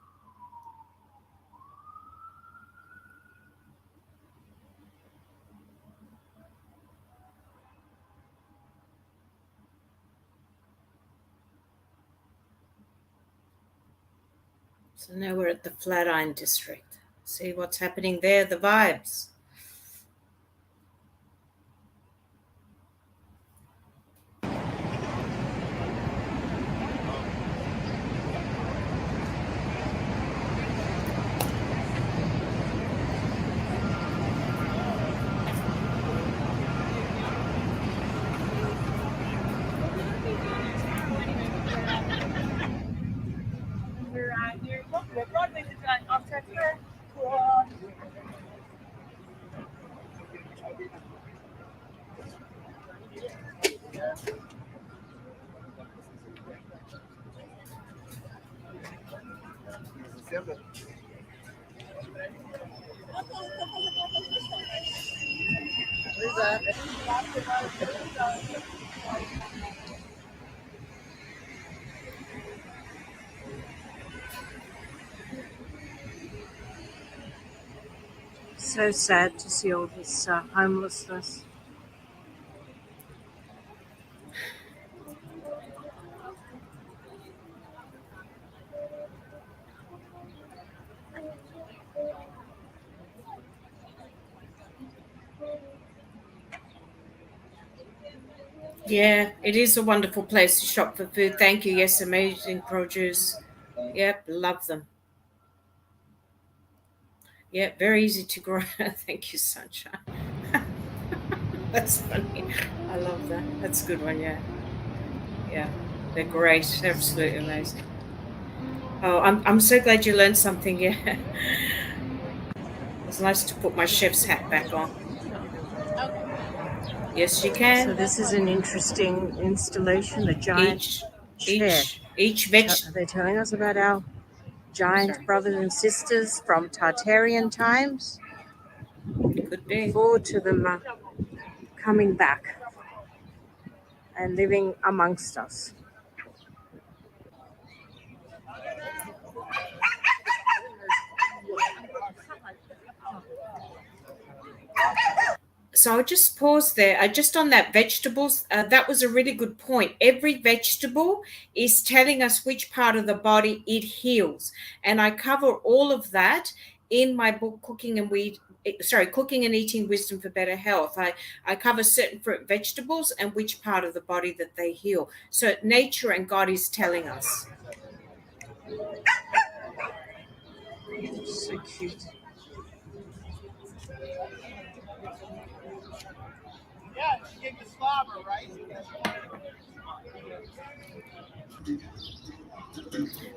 So now we're at the Flatiron District. See what's happening there, the vibes. So sad to see all this homelessness. Yeah, it is a wonderful place to shop for food. Thank you. Yes, amazing produce. Yep, love them. Yeah, very easy to grow. Thank you, Sunshine. That's funny. I love that. That's a good one, yeah. Yeah, they're great. They're absolutely amazing. Oh, I'm so glad you learned something, yeah. It's nice to put my chef's hat back on. Yes, you So can. this is an interesting installation, a giant chair. Each veg. They're telling us about our giant brothers and sisters from Tartarian times. Could be. Forward to them coming back and living amongst us. So I'll just pause there. Just on that vegetables, that was a really good point. Every vegetable is telling us which part of the body it heals. And I cover all of that in my book, Cooking and Eating Wisdom for Better Health. I cover certain fruit vegetables and which part of the body that they heal. So nature and God is telling us. So cute. Yeah, she gave you slobber, right?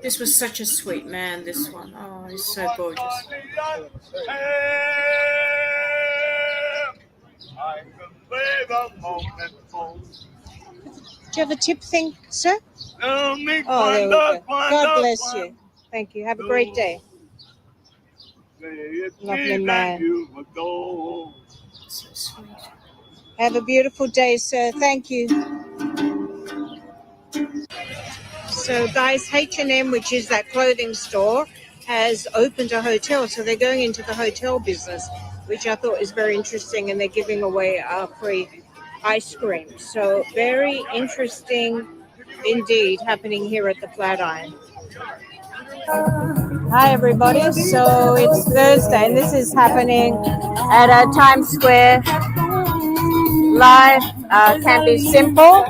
This was such a sweet man, this one. Oh, he's so gorgeous. I can play the moment full. Do you have a tip thing, sir? Oh, there we go. God bless you. Thank you. Have a great day. Lovely man. So sweet. Have a beautiful day, sir. Thank you. So, guys, H&M, which is that clothing store, has opened a hotel. So they're going into the hotel business, which I thought is very interesting. And they're giving away free ice cream. So very interesting indeed happening here at the Flatiron. Hi, everybody. So it's Thursday, and this is happening at Times Square. Life can be simple.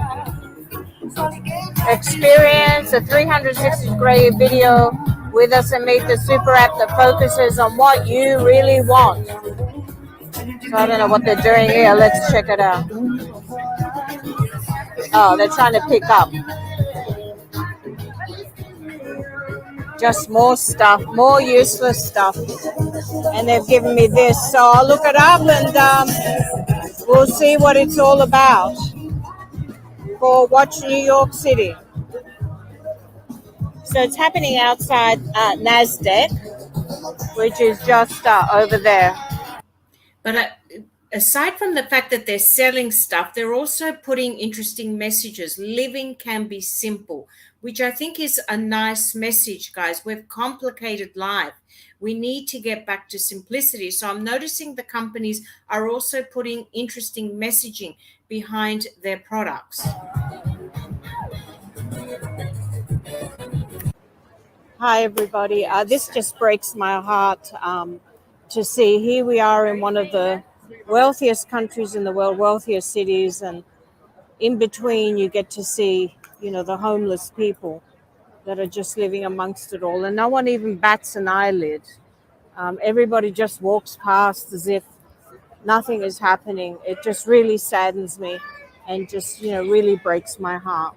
Experience a 360-degree video with us and meet the super app that focuses on what you really want. So I don't know what they're doing here. Let's check it out. Oh, they're trying to pick up. Just more stuff, more useless stuff. And they've given me this. So I'll look it up and we'll see what it's all about for Watch New York City. So it's happening outside NASDAQ, which is just over there. But aside from the fact that they're selling stuff, they're also putting interesting messages. Living can be simple, which I think is a nice message, guys. We've complicated life. We need to get back to simplicity. So I'm noticing the companies are also putting interesting messaging behind their products. Hi, everybody. This just breaks my heart to see. Here we are in one of the wealthiest countries in the world, wealthiest cities, and in between you get to see, the homeless people that are just living amongst it all, and no one even bats an eyelid. Everybody just walks past as if nothing is happening. It just really saddens me and just, really breaks my heart.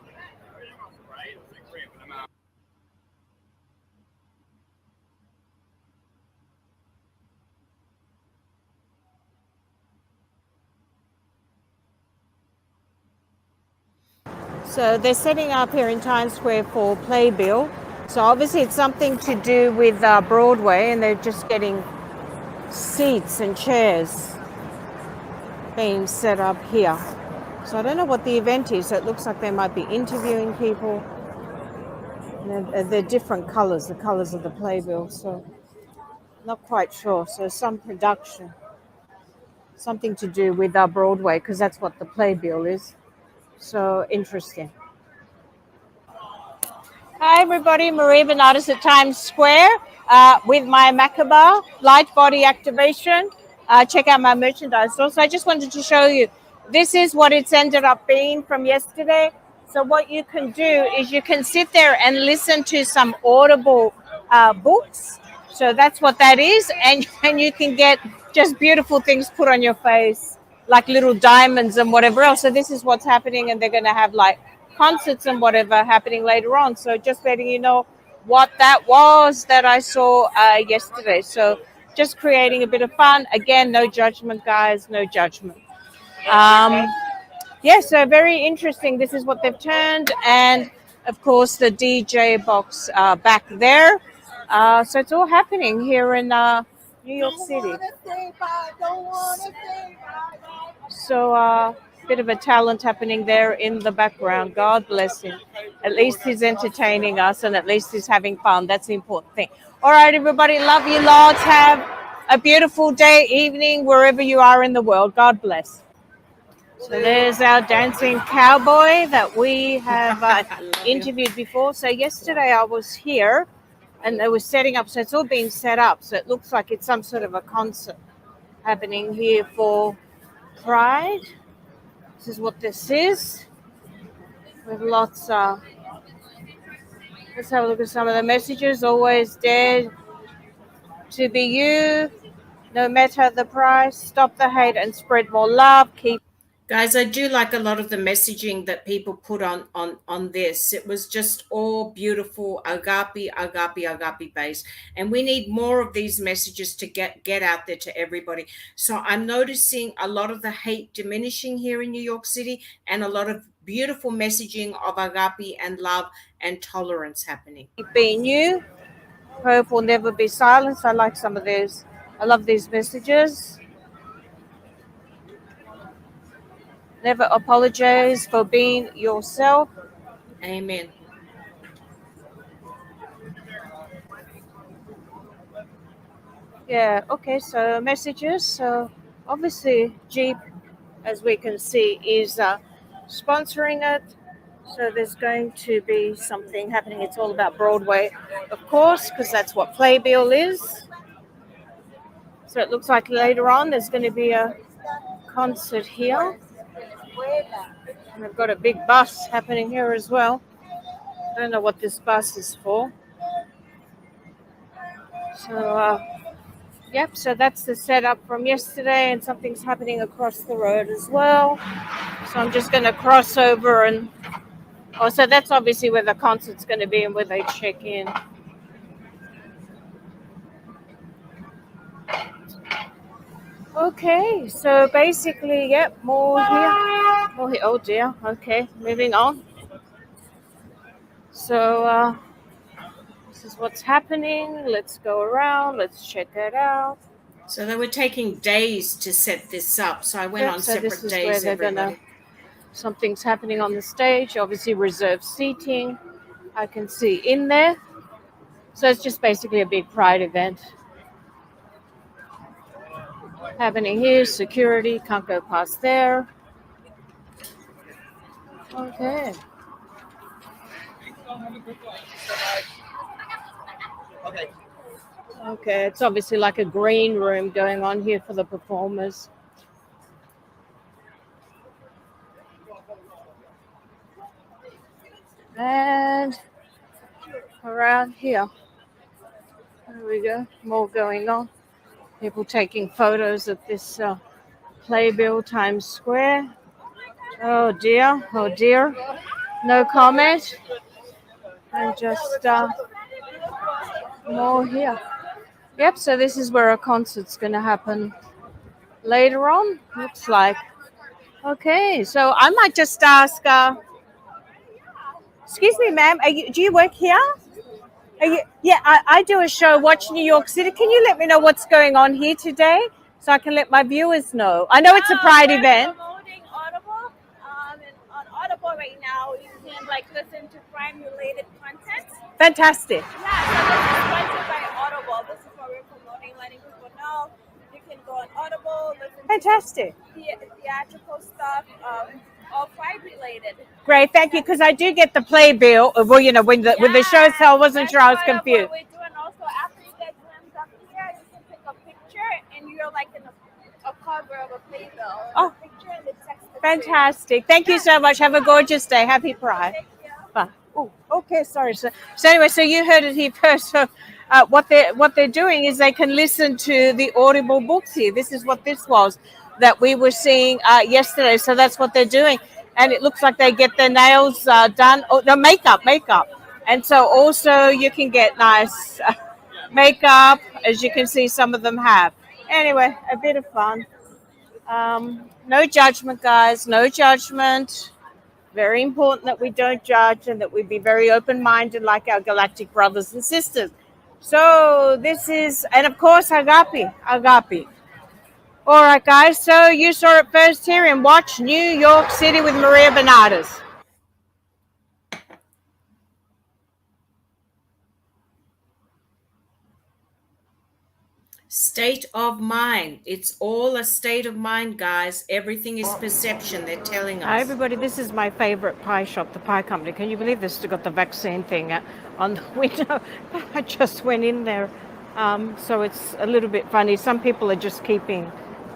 So they're setting up here in Times Square for Playbill. So obviously it's something to do with Broadway, and they're just getting seats and chairs being set up here. So I don't know what the event is. So it looks like they might be interviewing people. They're different colors, the colors of the Playbill. So not quite sure. So some production, something to do with Broadway, because that's what the Playbill is. So interesting. Hi, everybody. Marie Bernardis at Times Square with my Macabar Light Body Activation. Check out my merchandise store. So I just wanted to show you, this is what it's ended up being from yesterday. So what you can do is you can sit there and listen to some Audible books. So that's what that is. And you can get just beautiful things put on your face, like little diamonds and whatever else. So this is what's happening, and they're going to have like concerts and whatever happening later on. So just letting you know what that was that I saw yesterday. So just creating a bit of fun. Again, no judgment, guys, no judgment. So very interesting. This is what they've turned. And of course, the DJ box back there. So it's all happening here in New York City. So bit of a talent happening there in the background. God bless him. At least he's entertaining us, and at least he's having fun. That's the important thing. All right, everybody. Love you lots. Have a beautiful day, evening, wherever you are in the world. God bless. So there's our dancing cowboy that we have interviewed before. So yesterday I was here and they were setting up. So it's all being set up. So it looks like it's some sort of a concert happening here for Pride. This is what this is. With lots let's have a look at some of the messages. Always dare to be you, no matter the price. Stop the hate and spread more love. Guys, I do like a lot of the messaging that people put on this. It was just all beautiful, agape based. And we need more of these messages to get out there to everybody. So I'm noticing a lot of the hate diminishing here in New York City and a lot of beautiful messaging of agape and love and tolerance happening. Keep being you. Hope will never be silenced. I like some of these. I love these messages. Never apologize for being yourself. Amen. Yeah, okay, so messages. So obviously Jeep, as we can see, is sponsoring it. So there's going to be something happening. It's all about Broadway, of course, because that's what Playbill is. So it looks like later on there's going to be a concert here. And we've got a big bus happening here as well. I don't know what this bus is for. So, yep, so that's the setup from yesterday, and something's happening across the road as well. So I'm just going to cross over and... Oh, so that's obviously where the concert's going to be and where they check in. Okay, so basically, yep, more here. More here. Oh dear, okay, moving on. So this is what's happening. Let's go around, let's check it out. So they were taking days to set this up. So I went on So separate this is days. where they're gonna... Something's happening on the stage, obviously reserved seating. I can see in there. So it's just basically a big Pride event. Happening here, security, can't go past there. Okay. Okay, it's obviously like a green room going on here for the performers. And around here, there we go, more going on. People taking photos of this Playbill Times Square. Oh dear, no comment. And just more here. Yep, so this is where a concert's going to happen later on, looks like. Okay, so I might just ask, excuse me, ma'am, do you work here? Yeah, I do a show, Watch New York City. Can you let me know what's going on here today so I can let my viewers know? I know it's a Pride event. Promoting Audible. And on Audible right now, you can listen to crime-related content. Fantastic. Yeah, so this is sponsored by Audible. This is what we're promoting, letting people know. You can go on Audible, listen Fantastic. to theatrical stuff, all crime-related. Great, thank you, because I do get the Playbill. Well, when the show, so I wasn't sure, I was confused. What we do, and also after you get glimpsed up here, you can take a picture, and you're in a cover of a Playbill. Oh, Picture and the text. fantastic. Thank you so much. Have a gorgeous day. Happy Pride. Bye. Oh, okay, sorry. So anyway, so you heard it here first. So what they're doing is they can listen to the Audible books here. This is what this was that we were seeing yesterday. So that's what they're doing. And it looks like they get their nails done. Oh, no, makeup. And so also you can get nice makeup, as you can see some of them have. Anyway, a bit of fun. No judgment, guys. No judgment. Very important that we don't judge and that we be very open-minded like our galactic brothers and sisters. So this is, and of course, agape. All right, guys. So you saw it first here in Watch New York City with Maria Bernardes. State of mind. It's all a state of mind, guys. Everything is perception. They're telling Hi, us. everybody. This is my favorite pie shop, the pie company. Can you believe this? Still got the vaccine thing on the window. I just went in there. So it's a little bit funny. Some people are just keeping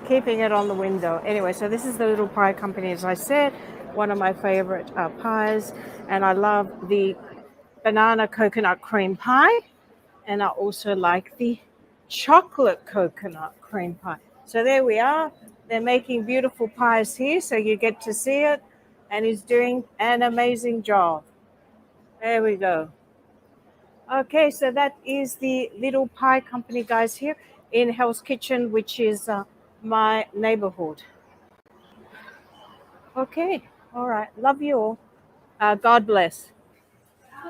it on the window. Anyway, so this is the little pie company, as I said, one of my favorite pies. And I love the banana coconut cream pie. And I also like the chocolate coconut cream pie. So there we are. They're making beautiful pies here, so you get to see it. And he's doing an amazing job. There we go. Okay, so that is the little pie company, guys, here in Hell's Kitchen, which is my neighborhood. Okay, all right. Love you all. God bless.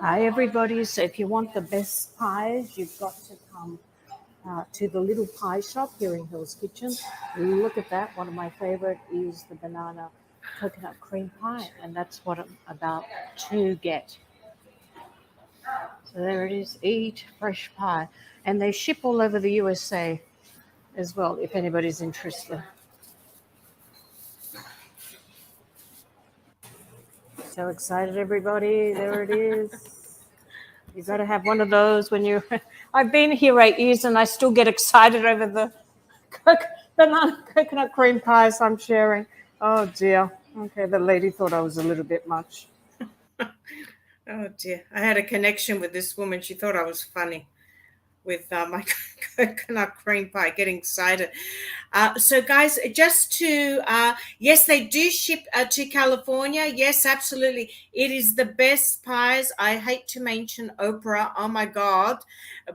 Hi, everybody. So if you want the best pies, you've got to come to the little pie shop here in Hell's Kitchen. Look at that. One of my favorite is the banana coconut cream pie, and that's what I'm about to get. So there it is. Eat fresh pie. And they ship all over the USA as well, if anybody's interested. So excited, everybody. There it is. You got to have one of those when you... I've been here 8 years and I still get excited over the banana coconut cream pies I'm sharing. Oh, dear. Okay, the lady thought I was a little bit much. Oh, dear. I had a connection with this woman. She thought I was funny with my coconut cream pie, getting excited. So, guys, just to, yes, they do ship to California. Yes, absolutely. It is the best pies. I hate to mention Oprah. Oh, my God.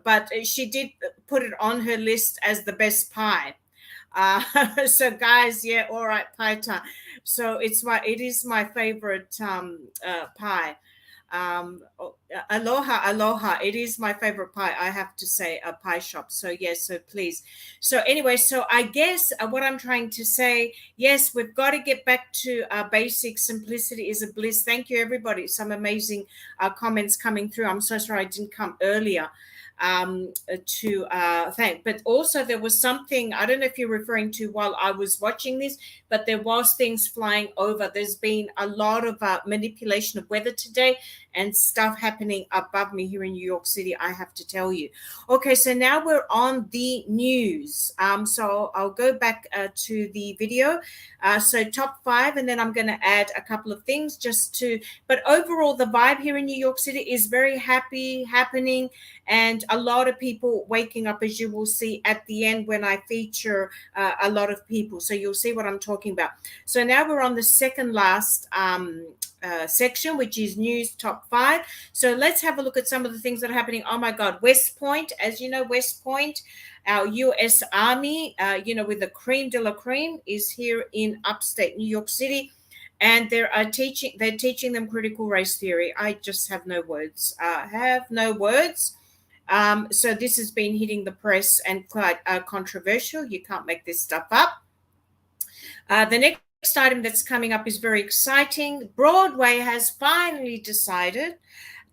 But she did put it on her list as the best pie. So, guys, yeah, all right, pie time. So it is my favorite pie. Aloha, it is my favorite pie, I have to say, a pie shop. So yes, so please. So anyway, so I guess what I'm trying to say, yes, we've got to get back to basic. Simplicity is a bliss. Thank you, everybody. Some amazing comments coming through. I'm so sorry I didn't come earlier to thank, but also there was something, I don't know if you're referring to while I was watching this, but there was things flying over. There's been a lot of manipulation of weather today and stuff happening above me here in New York City, I have to tell you. Okay, so now we're on the news. So I'll go back to the video. So top 5, and then I'm going to add a couple of things just to, but overall the vibe here in New York City is very happy, happening, and a lot of people waking up, as you will see at the end when I feature a lot of people. So you'll see what I'm talking about. So now we're on the second last section, which is news top 5. So let's have a look at some of the things that are happening. Oh my God, West Point, as you know, West Point, our U.S. Army, with the cream de la cream, is here in upstate New York City. And they're teaching them critical race theory. I just have no words. So this has been hitting the press and quite controversial. You can't make this stuff up. The next item that's coming up is very exciting. Broadway has finally decided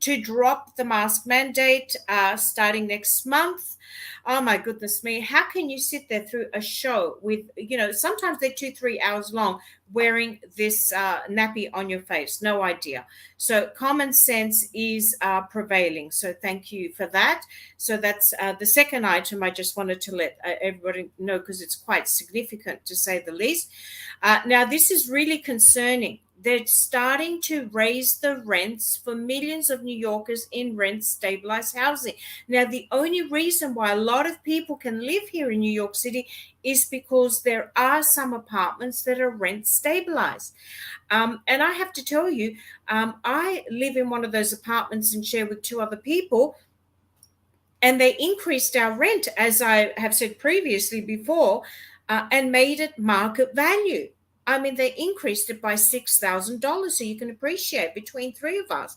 to drop the mask mandate starting next month. Oh my goodness me. How can you sit there through a show with, sometimes they're 2-3 hours long, wearing this nappy on your face? No idea. So common sense is prevailing. So thank you for that. So that's the second item I just wanted to let everybody know, because it's quite significant, to say the least. Now, this is really concerning. They're starting to raise the rents for millions of New Yorkers in rent-stabilized housing. Now, the only reason why a lot of people can live here in New York City is because there are some apartments that are rent-stabilized. And I have to tell you, I live in one of those apartments and share with 2 other people, and they increased our rent, as I have said previously before, and made it market value. I mean, they increased it by $6,000, so you can appreciate, between 3 of us.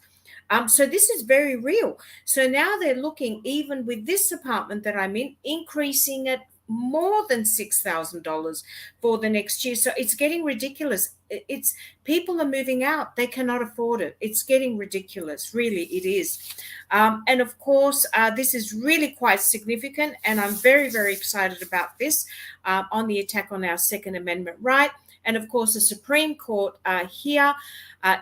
So this is very real. So now they're looking, even with this apartment that I'm in, increasing it more than $6,000 for the next year. So it's getting ridiculous. It's people are moving out. They cannot afford it. It's getting ridiculous. Really, it is. And of course, this is really quite significant. And I'm very, very excited about this on the attack on our Second Amendment right. And of course, the Supreme Court here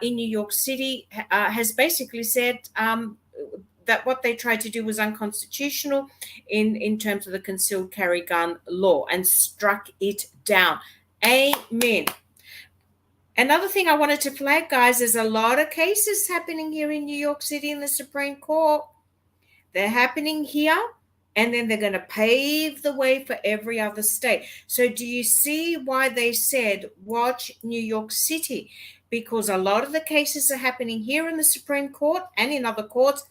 in New York City has basically said that what they tried to do was unconstitutional in terms of the concealed carry gun law and struck it down. Amen. Another thing I wanted to flag, guys, there's a lot of cases happening here in New York City in the Supreme Court. They're happening here, and then they're going to pave the way for every other state. So do you see why they said, watch New York City? Because a lot of the cases are happening here in the Supreme Court and in other courts,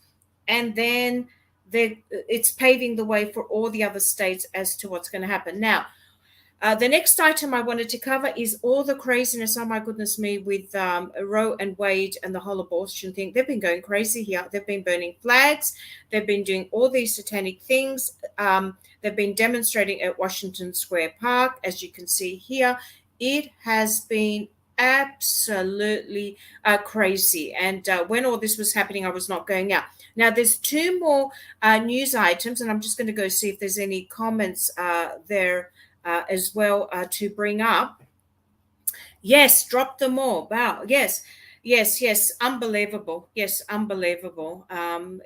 and then it's paving the way for all the other states as to what's going to happen. Now, the next item I wanted to cover is all the craziness, oh my goodness me, with Roe and Wade and the whole abortion thing. They've been going crazy here. They've been burning flags. They've been doing all these satanic things. They've been demonstrating at Washington Square Park, as you can see here. It has been absolutely crazy. And when all this was happening, I was not going out. Now, there's two more news items, and I'm just going to go see if there's any comments there as well to bring up. Yes, drop them all. Wow. Yes. Unbelievable. Yes, unbelievable.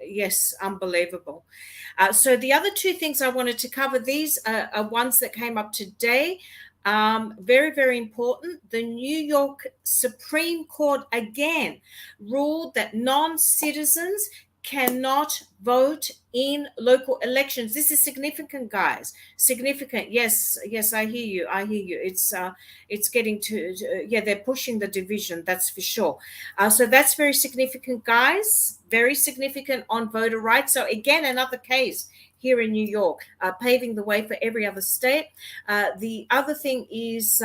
Yes, unbelievable. So the other two things I wanted to cover, these are ones that came up today. Very, very important. The New York Supreme Court again ruled that non-citizens cannot vote in local elections. This is significant, guys. Significant. Yes, I hear you. It's getting to they're pushing the division, that's for sure. So that's very significant, guys. Very significant on voter rights. So again, another case here in New York, paving the way for every other state. The other thing is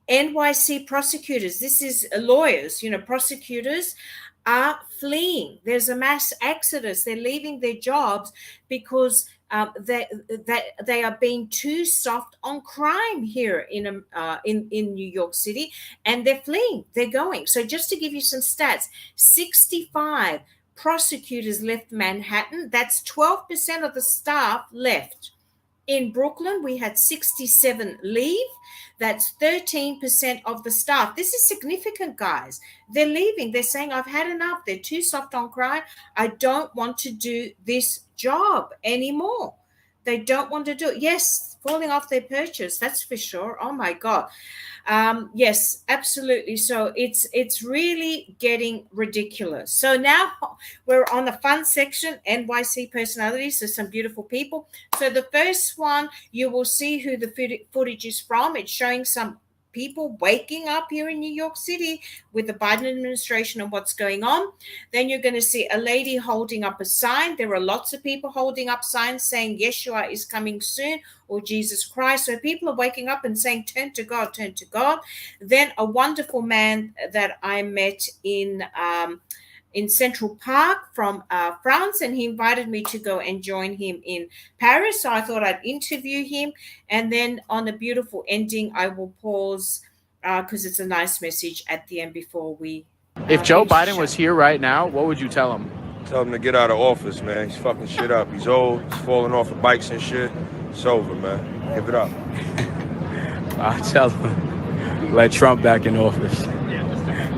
NYC prosecutors. This is lawyers, prosecutors are fleeing. There's a mass exodus. They're leaving their jobs because they are being too soft on crime here in New York City, and they're fleeing. They're going. So just to give you some stats, 65 prosecutors left Manhattan. That's 12% of the staff left. In Brooklyn, we had 67 leave. That's 13% of the staff. This is significant, guys. They're leaving. They're saying, I've had enough. They're too soft on crime. I don't want to do this job anymore. They don't want to do it. Yes, falling off their perches. That's for sure. Oh, my God. Yes, absolutely. So it's really getting ridiculous. So now we're on the fun section, NYC personalities. So some beautiful people. So the first one, you will see who the footage is from. It's showing some people waking up here in New York City with the Biden administration and what's going on. Then you're going to see a lady holding up a sign. There are lots of people holding up signs saying Yeshua is coming soon, or Jesus Christ. So people are waking up and saying, turn to God, turn to God. Then a wonderful man that I met in Central Park from France, and he invited me to go and join him in Paris. So I thought I'd interview him, and then on a beautiful ending, I will pause because it's a nice message at the end before we. If Joe Biden was here right now, what would you tell him? Tell him to get out of office, man. He's fucking shit up. He's old. He's falling off of bikes and shit. It's over, man. Give it up. I'll tell him, let Trump back in office.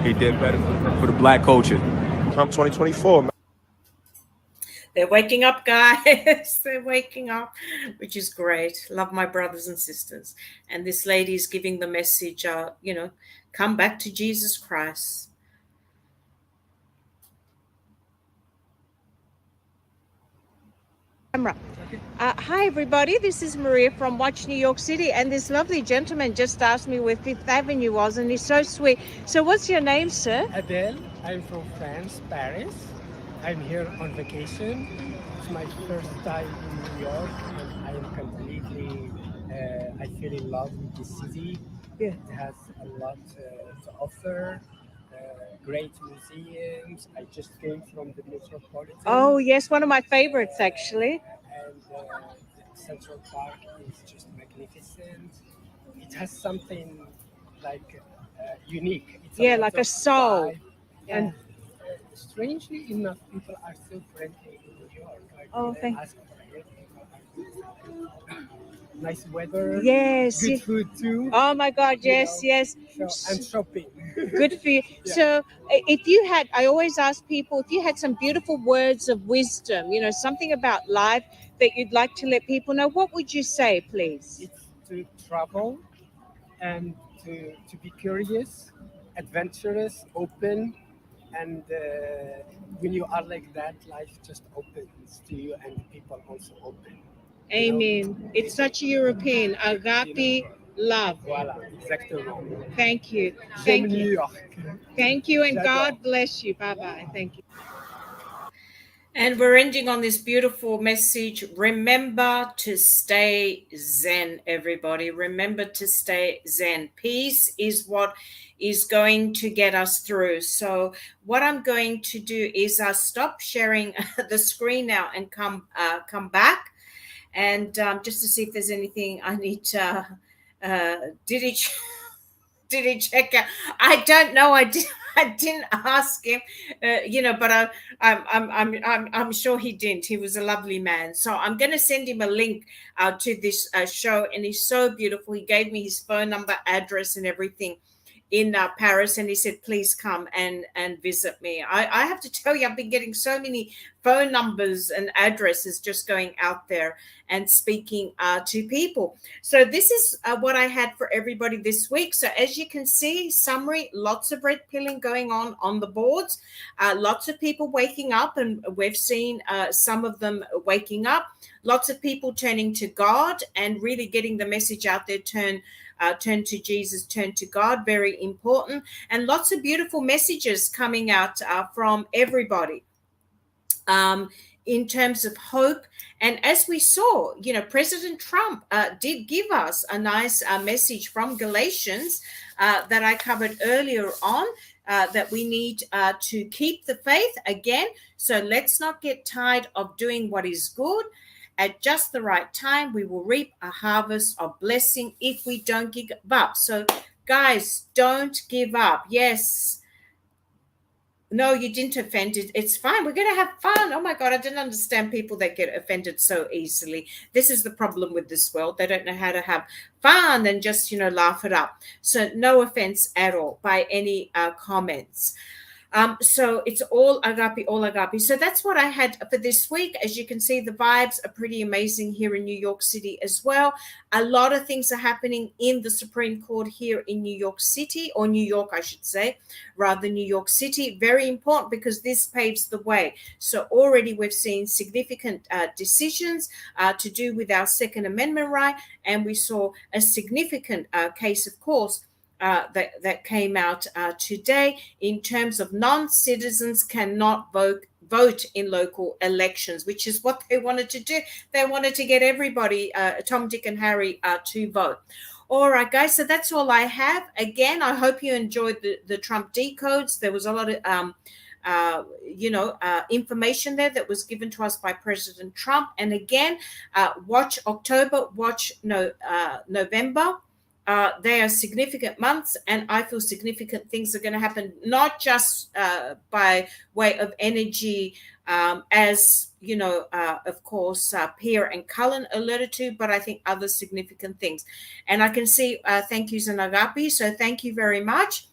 He did better for the black culture. Trump 2024, man. They're waking up, guys. They're waking up, which is great. Love my brothers and sisters. And this lady is giving the message, come back to Jesus Christ. Hi, everybody. This is Maria from Watch New York City. And this lovely gentleman just asked me where Fifth Avenue was, and he's so sweet. So what's your name, sir? Adele. I'm from France, Paris. I'm here on vacation. It's my first time in New York, and I am completely, I feel in love with the city. Yeah. It has a lot to offer. Great museums. I just came from the Metropolitan. Oh, yes, one of my favorites, actually. And Central Park is just magnificent. It has something like unique. It's Yeah, lot like a of soul. vibe. Yeah. And strangely enough, people are so friendly in New York. Like, Oh, when I thank- ask for help, people are nice weather, Yes. good food too. Oh my God, you yes, know, yes. So, and shopping. Good for you. Yeah. So, if you had, I always ask people, if you had some beautiful words of wisdom, you know, something about life that you'd like to let people know, what would you say, please? It's to travel and to be curious, adventurous, open, and when you are like that, life just opens to you, and people also open. Amen. It's such a European agape love. Voilà, exactement. Thank you. J'aime Thank New you. York. Thank you, and J'adore. God bless you. Bye bye. Thank you. And we're ending on this beautiful message. Remember to stay Zen, everybody. Remember to stay Zen. Peace is what is going to get us through. So what I'm going to do is stop sharing the screen now and come back. And just to see if there's anything I need to, did he check out? I don't know. I didn't ask him, but I'm sure he didn't. He was a lovely man. So I'm going to send him a link to this show, and he's so beautiful. He gave me his phone number, address, and everything in Paris, and he said, please come and visit me. I have to tell you, I've been getting so many phone numbers and addresses just going out there and speaking to people. So this is what I had for everybody this week. So as you can see, summary, lots of red pilling going on the boards, lots of people waking up, and we've seen some of them waking up, lots of people turning to God and really getting the message out there, turn to Jesus, turn to God, very important, and lots of beautiful messages coming out from everybody in terms of hope. And as we saw, President Trump did give us a nice message from Galatians that I covered earlier on, that we need to keep the faith again. So let's not get tired of doing what is good. At just the right time, we will reap a harvest of blessing if we don't give up. So, guys, don't give up. Yes. No, you didn't offend it. It's fine. We're going to have fun. Oh, my God. I didn't understand people that get offended so easily. This is the problem with this world. They don't know how to have fun and just, laugh it up. So no offense at all by any comments. So it's all agape, all agape. So that's what I had for this week. As you can see, the vibes are pretty amazing here in New York City as well. A lot of things are happening in the Supreme Court here in New York City, or New York, I should say, rather than New York City. Very important because this paves the way. So already we've seen significant decisions to do with our Second Amendment right. And we saw a significant case, of course, that came out today in terms of non-citizens cannot vote in local elections, which is what they wanted to do. They wanted to get everybody, Tom, Dick, and Harry, to vote. All right, guys, so that's all I have. Again, I hope you enjoyed the Trump Decodes. There was a lot of information there that was given to us by President Trump. And again, watch October, watch November. They are significant months, and I feel significant things are going to happen, not just by way of energy, as of course, Pierre and Cullen alerted to, but I think other significant things. And I can see thank yous in agape, so thank you very much.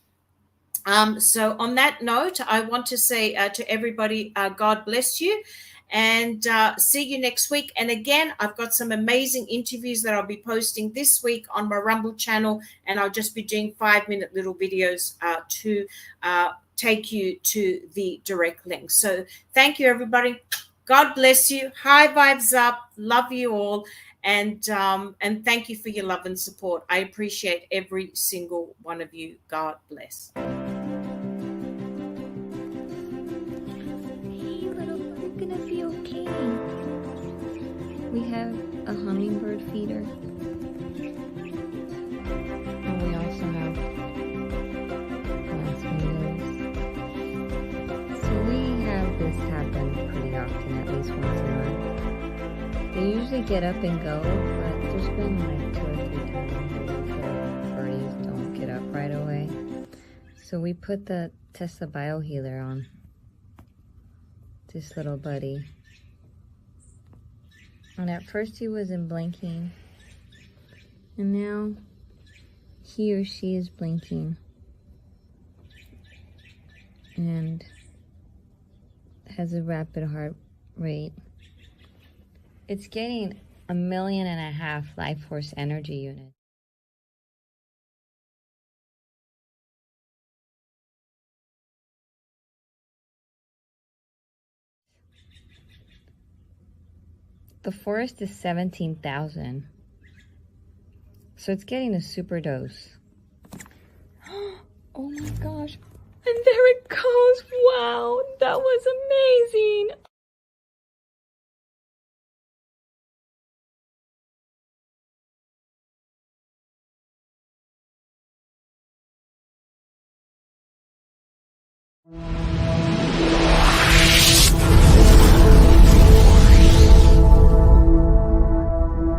So on that note, I want to say to everybody, God bless you. And see you next week. And again, I've got some amazing interviews that I'll be posting this week on my Rumble channel. And I'll just be doing 5-minute little videos to take you to the direct link. So thank you, everybody. God bless you. High vibes up. Love you all. And thank you for your love and support. I appreciate every single one of you. God bless. Gonna be okay. We have a hummingbird feeder, and we also have mosquitoes. So we have this happen pretty often, at least once a month. They usually get up and go, but there's been like 2 or 3 times where birdies don't get up right away. So we put the Tesla biohealer on this little buddy. And at first he wasn't blinking. And now he or she is blinking. And has a rapid heart rate. It's getting 1.5 million life force energy units. The forest is 17,000. So it's getting a super dose. Oh my gosh. And there it goes. Wow, that was amazing.